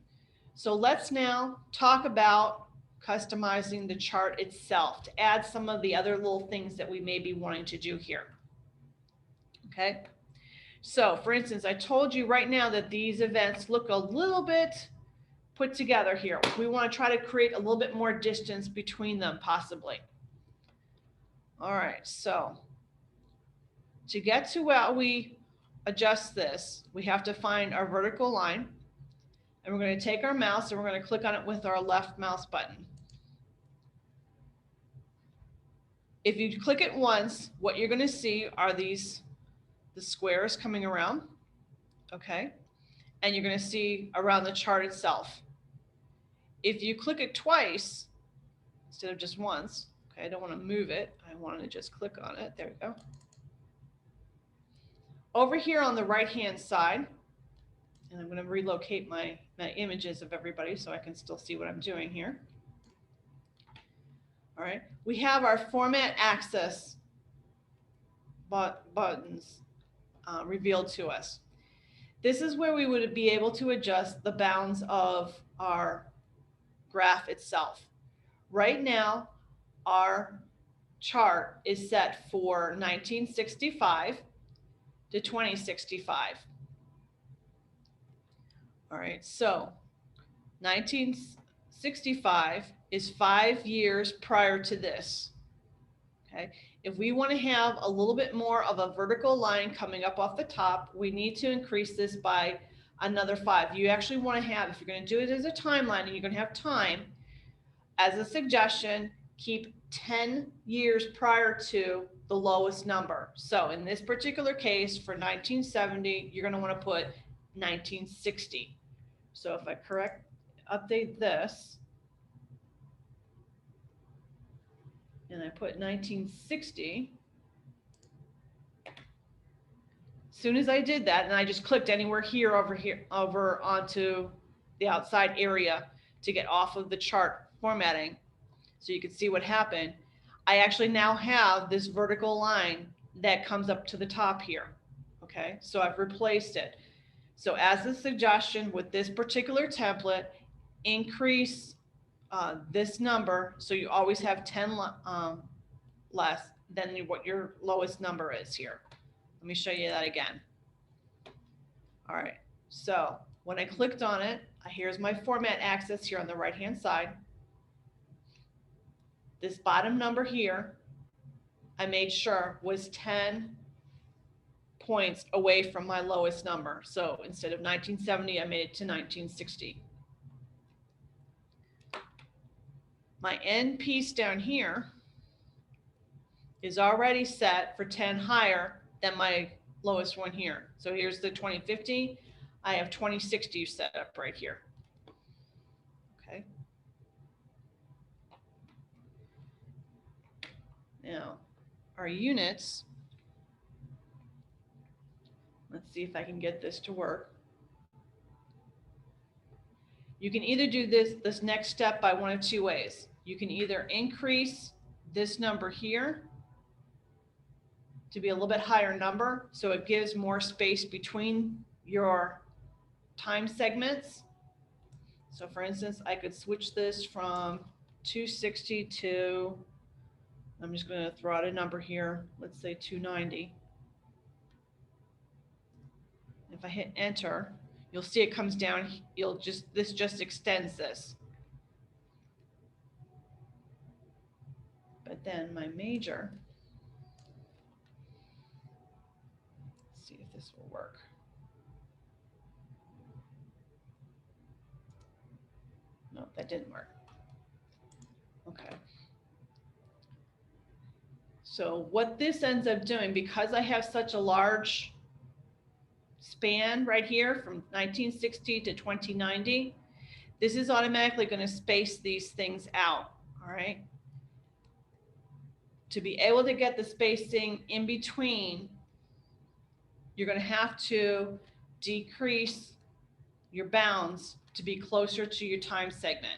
so let's now talk about customizing the chart itself to add some of the other little things that we may be wanting to do here. Okay, so for instance, I told you right now that these events look a little bit put together here. We want to try to create a little bit more distance between them, possibly. All right, so to get to how we adjust this, we have to find our vertical line, and we're going to take our mouse and we're going to click on it with our left mouse button. If you click it once, what you're going to see are the squares coming around, okay? And you're going to see around the chart itself. If you click it twice, instead of just once, okay, I don't want to move it. I want to just click on it. There we go. Over here on the right-hand side, and I'm going to relocate my images of everybody so I can still see what I'm doing here. All right, we have our format access buttons revealed to us. This is where we would be able to adjust the bounds of our graph itself. Right now, our chart is set for 1965 to 2065. All right, so 1965 is 5 years prior to this. Okay, if we want to have a little bit more of a vertical line coming up off the top, we need to increase this by another 5. You actually want to have, if you're going to do it as a timeline and you're going to have time, as a suggestion, keep 10 years prior to the lowest number. So in this particular case, for 1970, you're going to want to put 1960. So if I update this, and I put 1960, as soon as I did that, and I just clicked anywhere here, over onto the outside area to get off of the chart formatting, so you can see what happened. I actually now have this vertical line that comes up to the top here. Okay, so I've replaced it. So as a suggestion with this particular template, increase this number so you always have 10 less than what your lowest number is here. Let me show you that again. All right, so when I clicked on it, here's my format axis here on the right hand side. This bottom number here, I made sure was 10 points away from my lowest number. So instead of 1970, I made it to 1960. My end piece down here is already set for 10 higher than my lowest one here. So here's the 2050. I have 2060 set up right here. Okay. Now, our units, let's see if I can get this to work. You can either do this next step by one of two ways. You can either increase this number here to be a little bit higher number, so it gives more space between your time segments. So for instance, I could switch this from 260 to, I'm just going to throw out a number here, let's say 290. If I hit enter, you'll see it comes down. This just extends this. But then my major, let's see if this will work. No, that didn't work. Okay. So what this ends up doing, because I have such a large span right here from 1960 to 2090, this is automatically going to space these things out. All right. To be able to get the spacing in between, you're going to have to decrease your bounds to be closer to your time segment.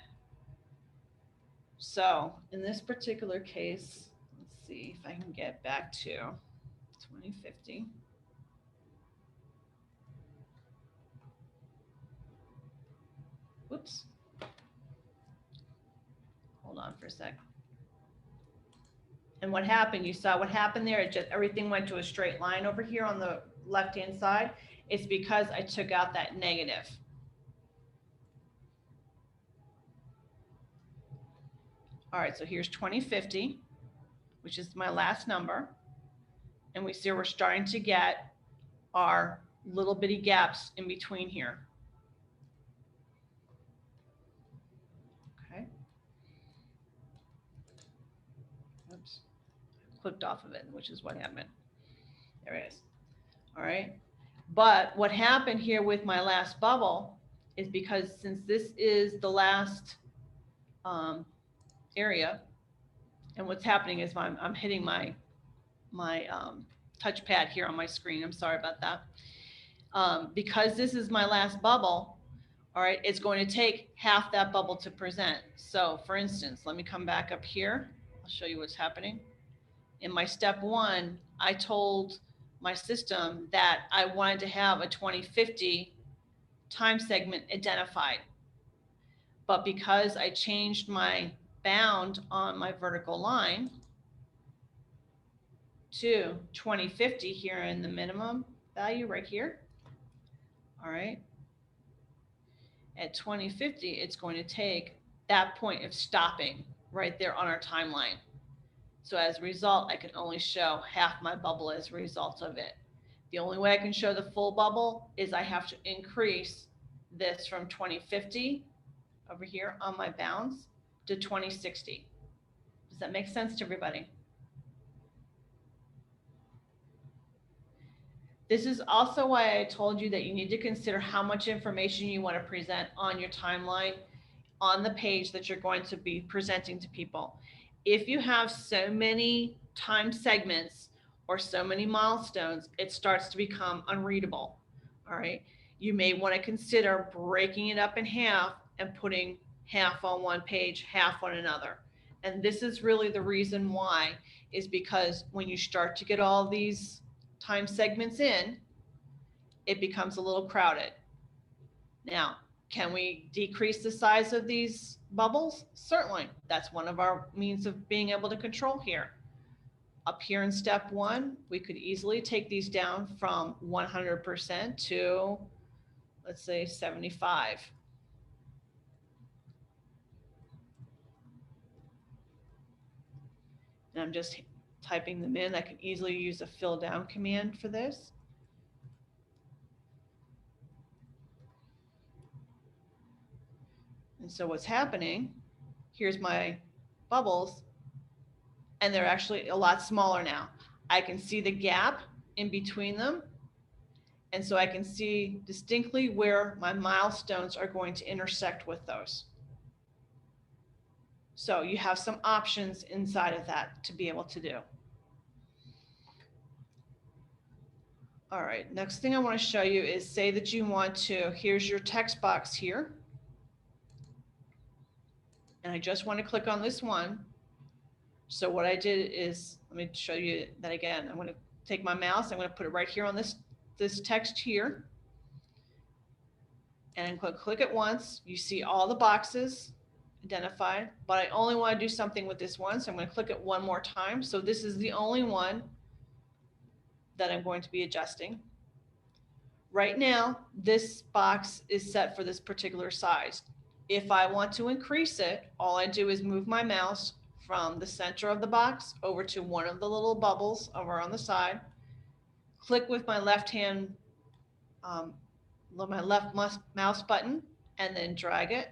So in this particular case, let's see if I can get back to 2050. Whoops. Hold on for a sec. And what happened, you saw what happened there, it just, everything went to a straight line over here on the left-hand side. It's because I took out that negative. All right, so here's 2050, which is my last number. And we see we're starting to get our little bitty gaps in between here. Okay. Oops. Clicked off of it, which is what happened. There it is. All right. But what happened here with my last bubble is because since this is the last area, and what's happening is I'm hitting my touchpad here on my screen. I'm sorry about that. Because this is my last bubble, all right, it's going to take half that bubble to present. So for instance, let me come back up here. I'll show you what's happening. In my step one, I told my system that I wanted to have a 2050 time segment identified. But because I changed my bound on my vertical line to 2050 here in the minimum value right here. All right. At 2050, it's going to take that point of stopping right there on our timeline. So as a result, I can only show half my bubble as a result of it. The only way I can show the full bubble is I have to increase this from 2050 over here on my bounds to 2060. Does that make sense to everybody? This is also why I told you that you need to consider how much information you want to present on your timeline on the page that you're going to be presenting to people. If you have so many time segments or so many milestones, it starts to become unreadable. All right. You may want to consider breaking it up in half and putting half on one page, half on another. And this is really the reason why, is because when you start to get all these time segments in, it becomes a little crowded. Now, can we decrease the size of these bubbles? Certainly. That's one of our means of being able to control here. Up here in step 1, we could easily take these down from 100% to, let's say, 75. And I'm just typing them in. I can easily use a fill down command for this. And so what's happening, here's my bubbles, and they're actually a lot smaller now. I can see the gap in between them. And so I can see distinctly where my milestones are going to intersect with those. So you have some options inside of that to be able to do. All right, next thing I want to show you is, say that you want to, here's your text box here. And I just want to click on this one. So what I did is, let me show you that again. I'm going to take my mouse, I'm going to put it right here on this text here. And I'm going to click it once. You see all the boxes identified, but I only want to do something with this one. So I'm going to click it one more time. So this is the only one that I'm going to be adjusting. Right now, this box is set for this particular size. If I want to increase it, all I do is move my mouse from the center of the box over to one of the little bubbles over on the side, click with my left hand, my left mouse button, and then drag it.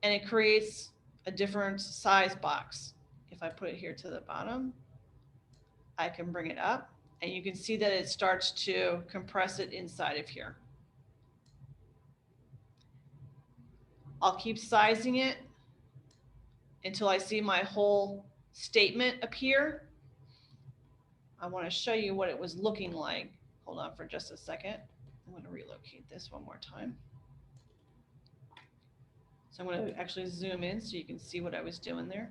And it creates a different size box. If I put it here to the bottom, I can bring it up, and you can see that it starts to compress it inside of here. I'll keep sizing it until I see my whole statement appear. I want to show you what it was looking like. Hold on for just a second. I'm going to relocate this one more time. So I'm going to actually zoom in so you can see what I was doing there.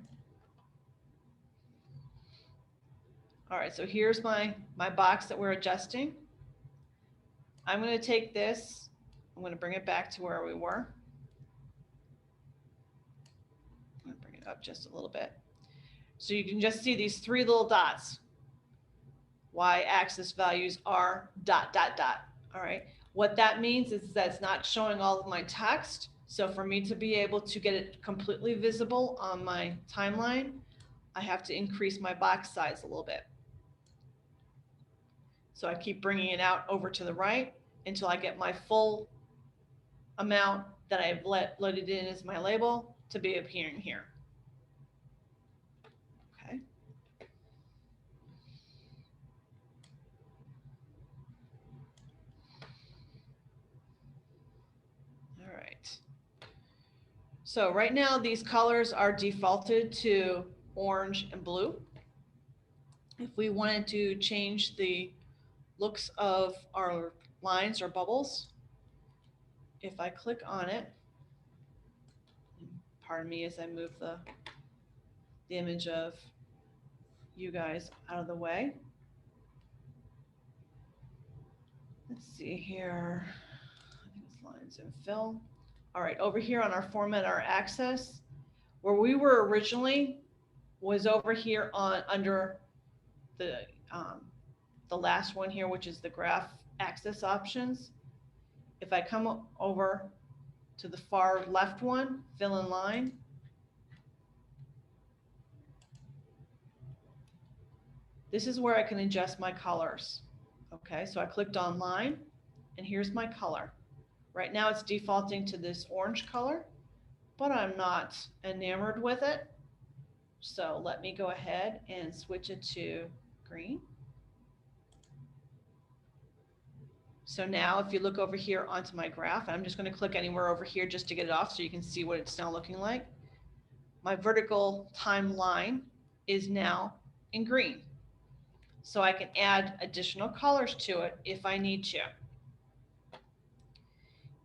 All right, so here's my box that we're adjusting. I'm going to take this, I'm going to bring it back to where we were. I'm going to bring it up just a little bit. So you can just see these 3 little dots. Y-axis values are ... All right. What that means is that it's not showing all of my text. So for me to be able to get it completely visible on my timeline, I have to increase my box size a little bit. So I keep bringing it out over to the right until I get my full amount that I've loaded in as my label to be appearing here. Okay. All right. So right now these colors are defaulted to orange and blue. If we wanted to change the looks of our lines or bubbles, if I click on it, pardon me as I move the image of you guys out of the way. Let's see here. I think it's lines and fill. All right, over here on our format, our access, where we were originally was over here on under the last one here, which is the graph access options. If I come over to the far left one, fill in line, this is where I can adjust my colors. Okay, so I clicked on line and here's my color. Right now it's defaulting to this orange color, but I'm not enamored with it. So let me go ahead and switch it to green. So now if you look over here onto my graph, and I'm just going to click anywhere over here just to get it off so you can see what it's now looking like. My vertical timeline is now in green. So I can add additional colors to it if I need to.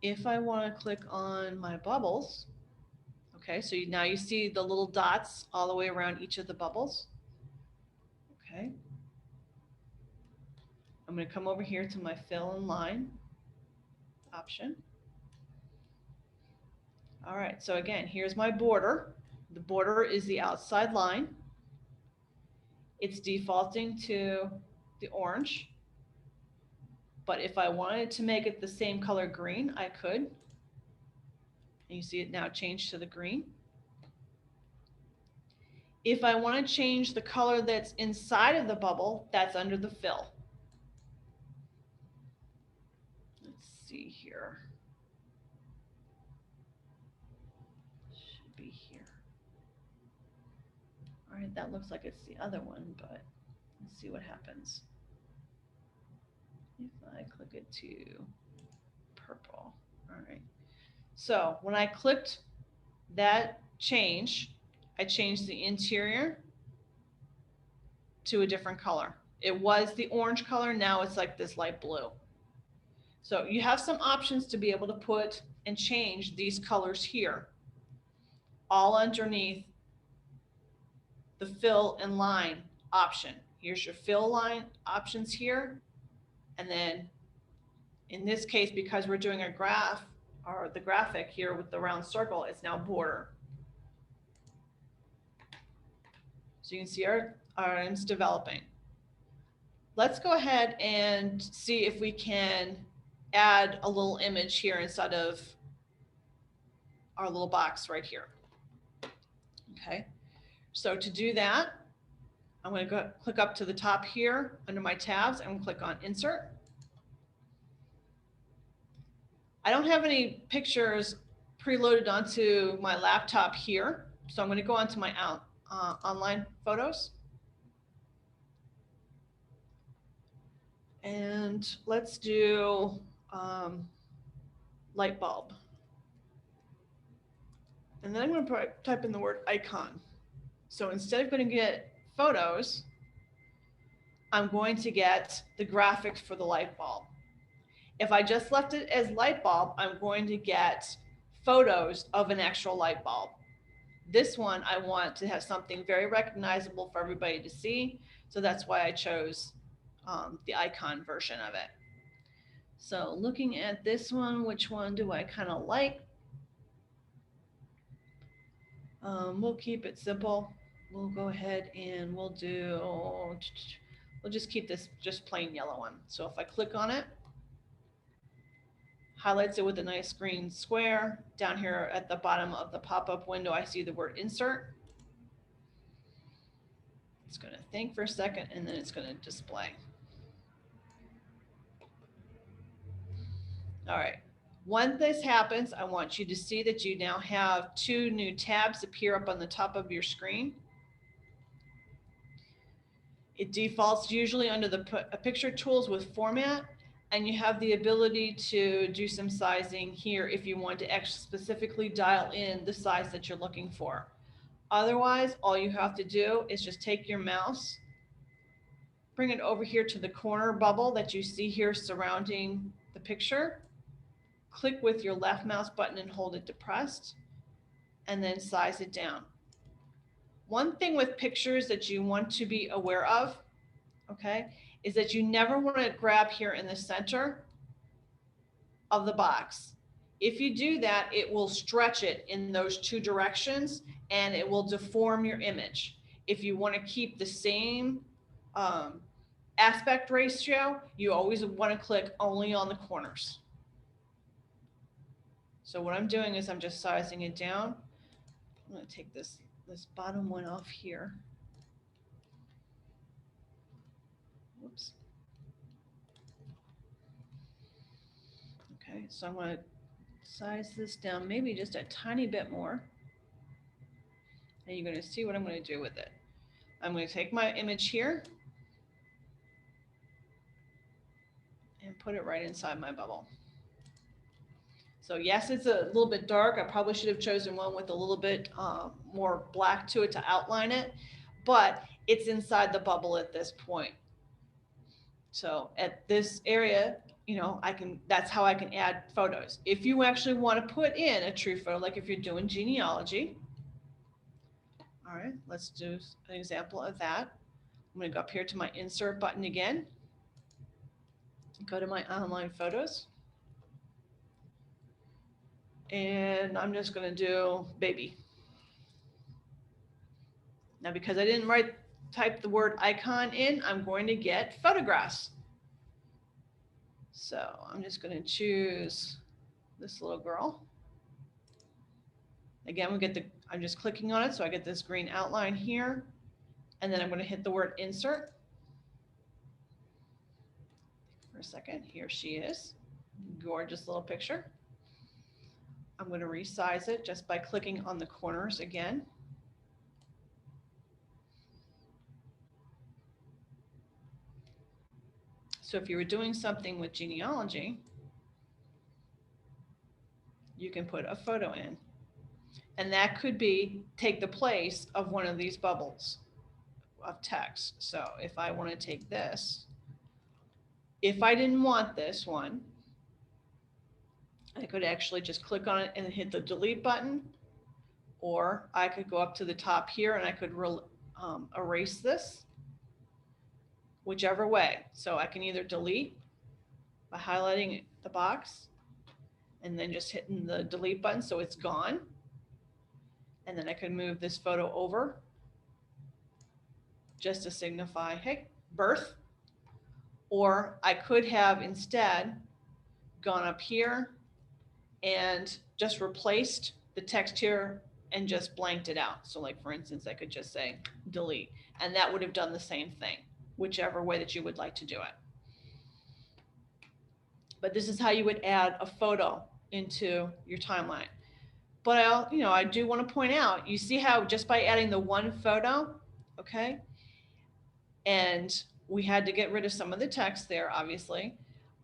If I want to click on my bubbles, okay, so now you see the little dots all the way around each of the bubbles. Okay. I'm going to come over here to my fill and line option. All right, so again, here's my border. The border is the outside line. It's defaulting to the orange. But if I wanted to make it the same color green, I could. And you see it now changed to the green. If I want to change the color that's inside of the bubble, that's under the fill. Let's see here. Should be here. All right, that looks like it's the other one, but let's see what happens. If I click it to purple. All right. So when I clicked that change, I changed the interior to a different color. It was the orange color. Now it's like this light blue. So you have some options to be able to put and change these colors here, all underneath the fill and line option. Here's your fill line options here. And then in this case, because we're doing a graph or the graphic here with the round circle, it's now border. So you can see our items developing. Let's go ahead and see if we can add a little image here instead of our little box right here. Okay, so to do that, I'm going to go click up to the top here under my tabs and click on Insert. I don't have any pictures preloaded onto my laptop here, so I'm going to go onto my online photos. And let's do light bulb. And then I'm going to type in the word icon. So instead of going to get photos, I'm going to get the graphics for the light bulb. If I just left it as light bulb, I'm going to get photos of an actual light bulb. This one, I want to have something very recognizable for everybody to see. So that's why I chose the icon version of it. So looking at this one, which one do I kind of like? We'll keep it simple. We'll go ahead and we'll just keep this just plain yellow one. So if I click on it, highlights it with a nice green square. Down here at the bottom of the pop-up window, I see the word insert. It's going to think for a second and then it's going to display. All right. When this happens, I want you to see that you now have two new tabs appear up on the top of your screen. It defaults usually under the picture tools with format, and you have the ability to do some sizing here if you want to actually specifically dial in the size that you're looking for. Otherwise, all you have to do is just take your mouse, bring it over here to the corner bubble that you see here surrounding the picture. Click with your left mouse button and hold it depressed, and then size it down. One thing with pictures that you want to be aware of, okay, is that you never want to grab here in the center of the box. If you do that, it will stretch it in those two directions and it will deform your image. If you want to keep the same aspect ratio, you always want to click only on the corners. So what I'm doing is I'm just sizing it down. I'm going to take this bottom one off here. Okay, so I'm going to size this down maybe just a tiny bit more. And you're going to see what I'm going to do with it. I'm going to take my image here and put it right inside my bubble. So yes, it's a little bit dark. I probably should have chosen one with a little bit more black to it to outline it, but it's inside the bubble at this point. So at this area, you know, that's how I can add photos. If you actually want to put in a true photo, like if you're doing genealogy, all right, let's do an example of that. I'm going to go up here to my insert button again, go to my online photos, and I'm just going to do baby. Now, because I didn't type the word icon in, I'm going to get photographs. So I'm just going to choose this little girl. Again, I'm just clicking on it, so I get this green outline here, and then I'm going to hit the word insert. For a second, here she is, gorgeous little picture. I'm going to resize it just by clicking on the corners again. So if you were doing something with genealogy, you can put a photo in. And that could take the place of one of these bubbles of text. So if I want to take this, if I didn't want this one, I could actually just click on it and hit the delete button, or I could go up to the top here and I could erase this, whichever way. So I can either delete by highlighting the box and then just hitting the delete button so it's gone. And then I could move this photo over just to signify, hey, birth. Or I could have instead gone up here and just replaced the text here and just blanked it out. So like, for instance, I could just say delete, and that would have done the same thing, whichever way that you would like to do it. But this is how you would add a photo into your timeline. But I do want to point out, you see how just by adding the one photo, okay, and we had to get rid of some of the text there, obviously,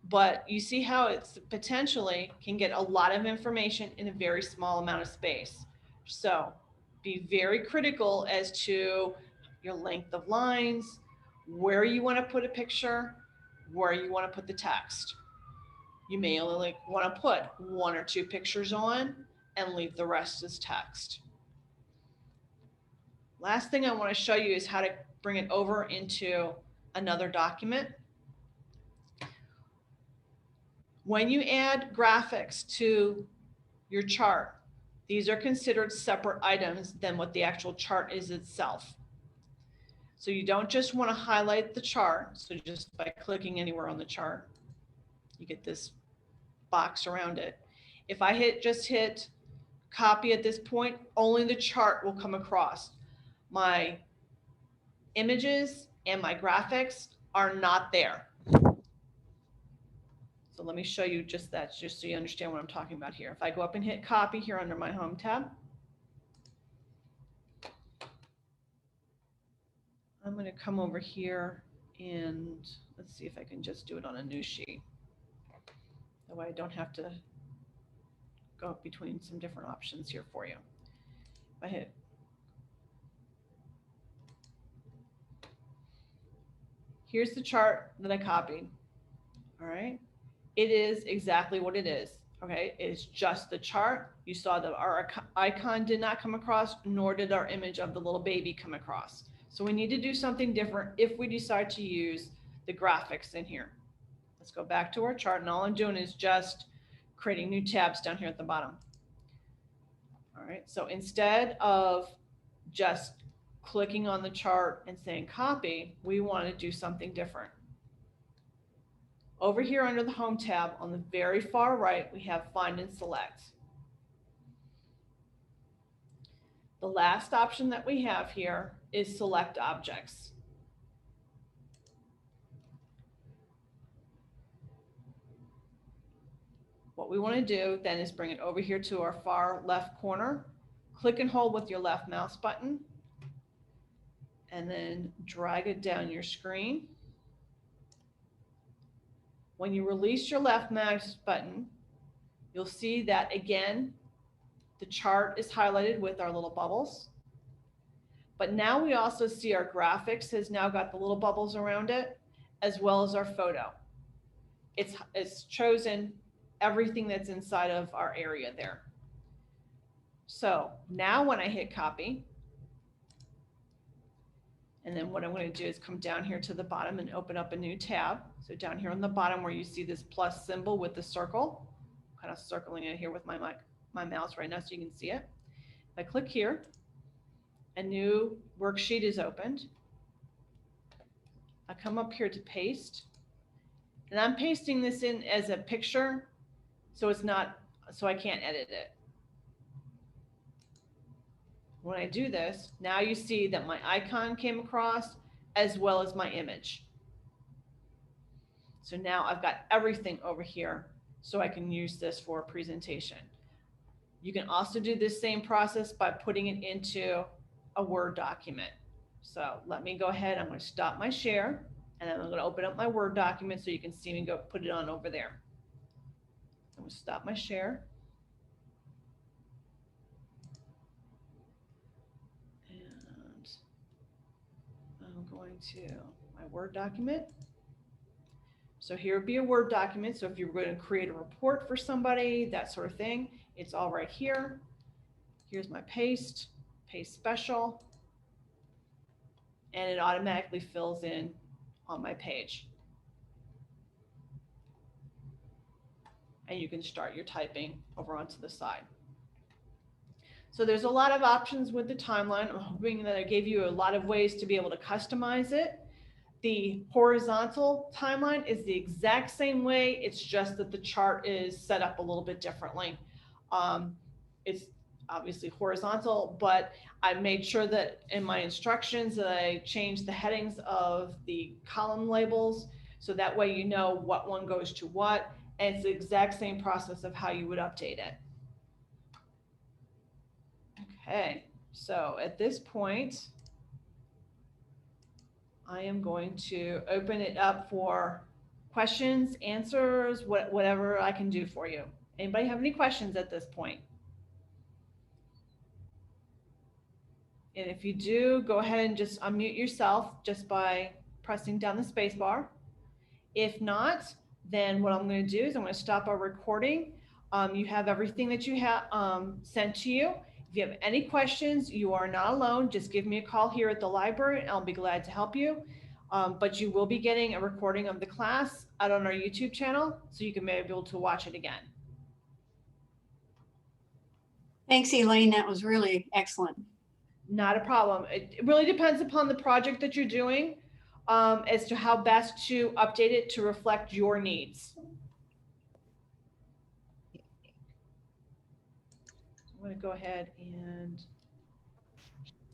but you see how it's potentially can get a lot of information in a very small amount of space. So be very critical as to your length of lines, where you want to put a picture, where you want to put the text. You may only want to put one or two pictures on and leave the rest as text. Last thing I want to show you is how to bring it over into another document. When you add graphics to your chart, these are considered separate items than what the actual chart is itself. So you don't just want to highlight the chart. So just by clicking anywhere on the chart, you get this box around it. If I just hit copy at this point, only the chart will come across. My images and my graphics are not there. So let me show you just that, just so you understand what I'm talking about here. If I go up and hit copy here under my home tab, I'm going to come over here and let's see if I can just do it on a new sheet. That way I don't have to go between some different options here for you. If I hit here's the chart that I copied. All right. It is exactly what it is. Okay. It's just the chart. You saw that our icon did not come across, nor did our image of the little baby come across. So we need to do something different if we decide to use the graphics in here. Let's go back to our chart. And all I'm doing is just creating new tabs down here at the bottom. All right. So instead of just clicking on the chart and saying copy, we want to do something different. Over here under the home tab on the very far right, we have find and select. The last option that we have here is select objects. What What we want to do then is bring it over here to our far left corner, click and hold with your left mouse button, and then drag it down your screen. When you release your left mouse button, you'll see that again, the chart is highlighted with our little bubbles. But now we also see our graphics has now got the little bubbles around it, as well as our photo. It's chosen everything that's inside of our area there. So now when I hit copy, and then what I'm going to do is come down here to the bottom and open up a new tab. So down here on the bottom where you see this plus symbol with the circle, kind of circling it here with my mouse right now so you can see it. If I click here, a new worksheet is opened. I come up here to paste, and I'm pasting this in as a picture, so I can't edit it. When I do this, now you see that my icon came across as well as my image. So now I've got everything over here so I can use this for a presentation. You can also do this same process by putting it into a Word document. So let me go ahead, I'm going to stop my share, and then I'm going to open up my Word document so you can see me go put it on over there. I'm going to stop my share. And I'm going to my Word document. So here would be a Word document. So if you're going to create a report for somebody, that sort of thing, it's all right here. Here's my paste special, and it automatically fills in on my page. And you can start your typing over onto the side. So there's a lot of options with the timeline. I'm hoping that I gave you a lot of ways to be able to customize it. The horizontal timeline is the exact same way. It's just that the chart is set up a little bit differently. It's obviously horizontal, but I made sure that in my instructions that I changed the headings of the column labels, so that way you know what one goes to what, and it's the exact same process of how you would update it. Okay, so at this point, I am going to open it up for questions, answers, whatever I can do for you. Anybody have any questions at this point? And if you do, go ahead and just unmute yourself just by pressing down the space bar. If not, then what I'm going to do is I'm going to stop our recording. You have everything that you have sent to you. If you have any questions, you are not alone. Just give me a call here at the library and I'll be glad to help you. But you will be getting a recording of the class out on our YouTube channel, so you can be able to watch it again. Thanks, Elaine. That was really excellent. Not a problem. It really depends upon the project that you're doing as to how best to update it to reflect your needs. I'm going to go ahead and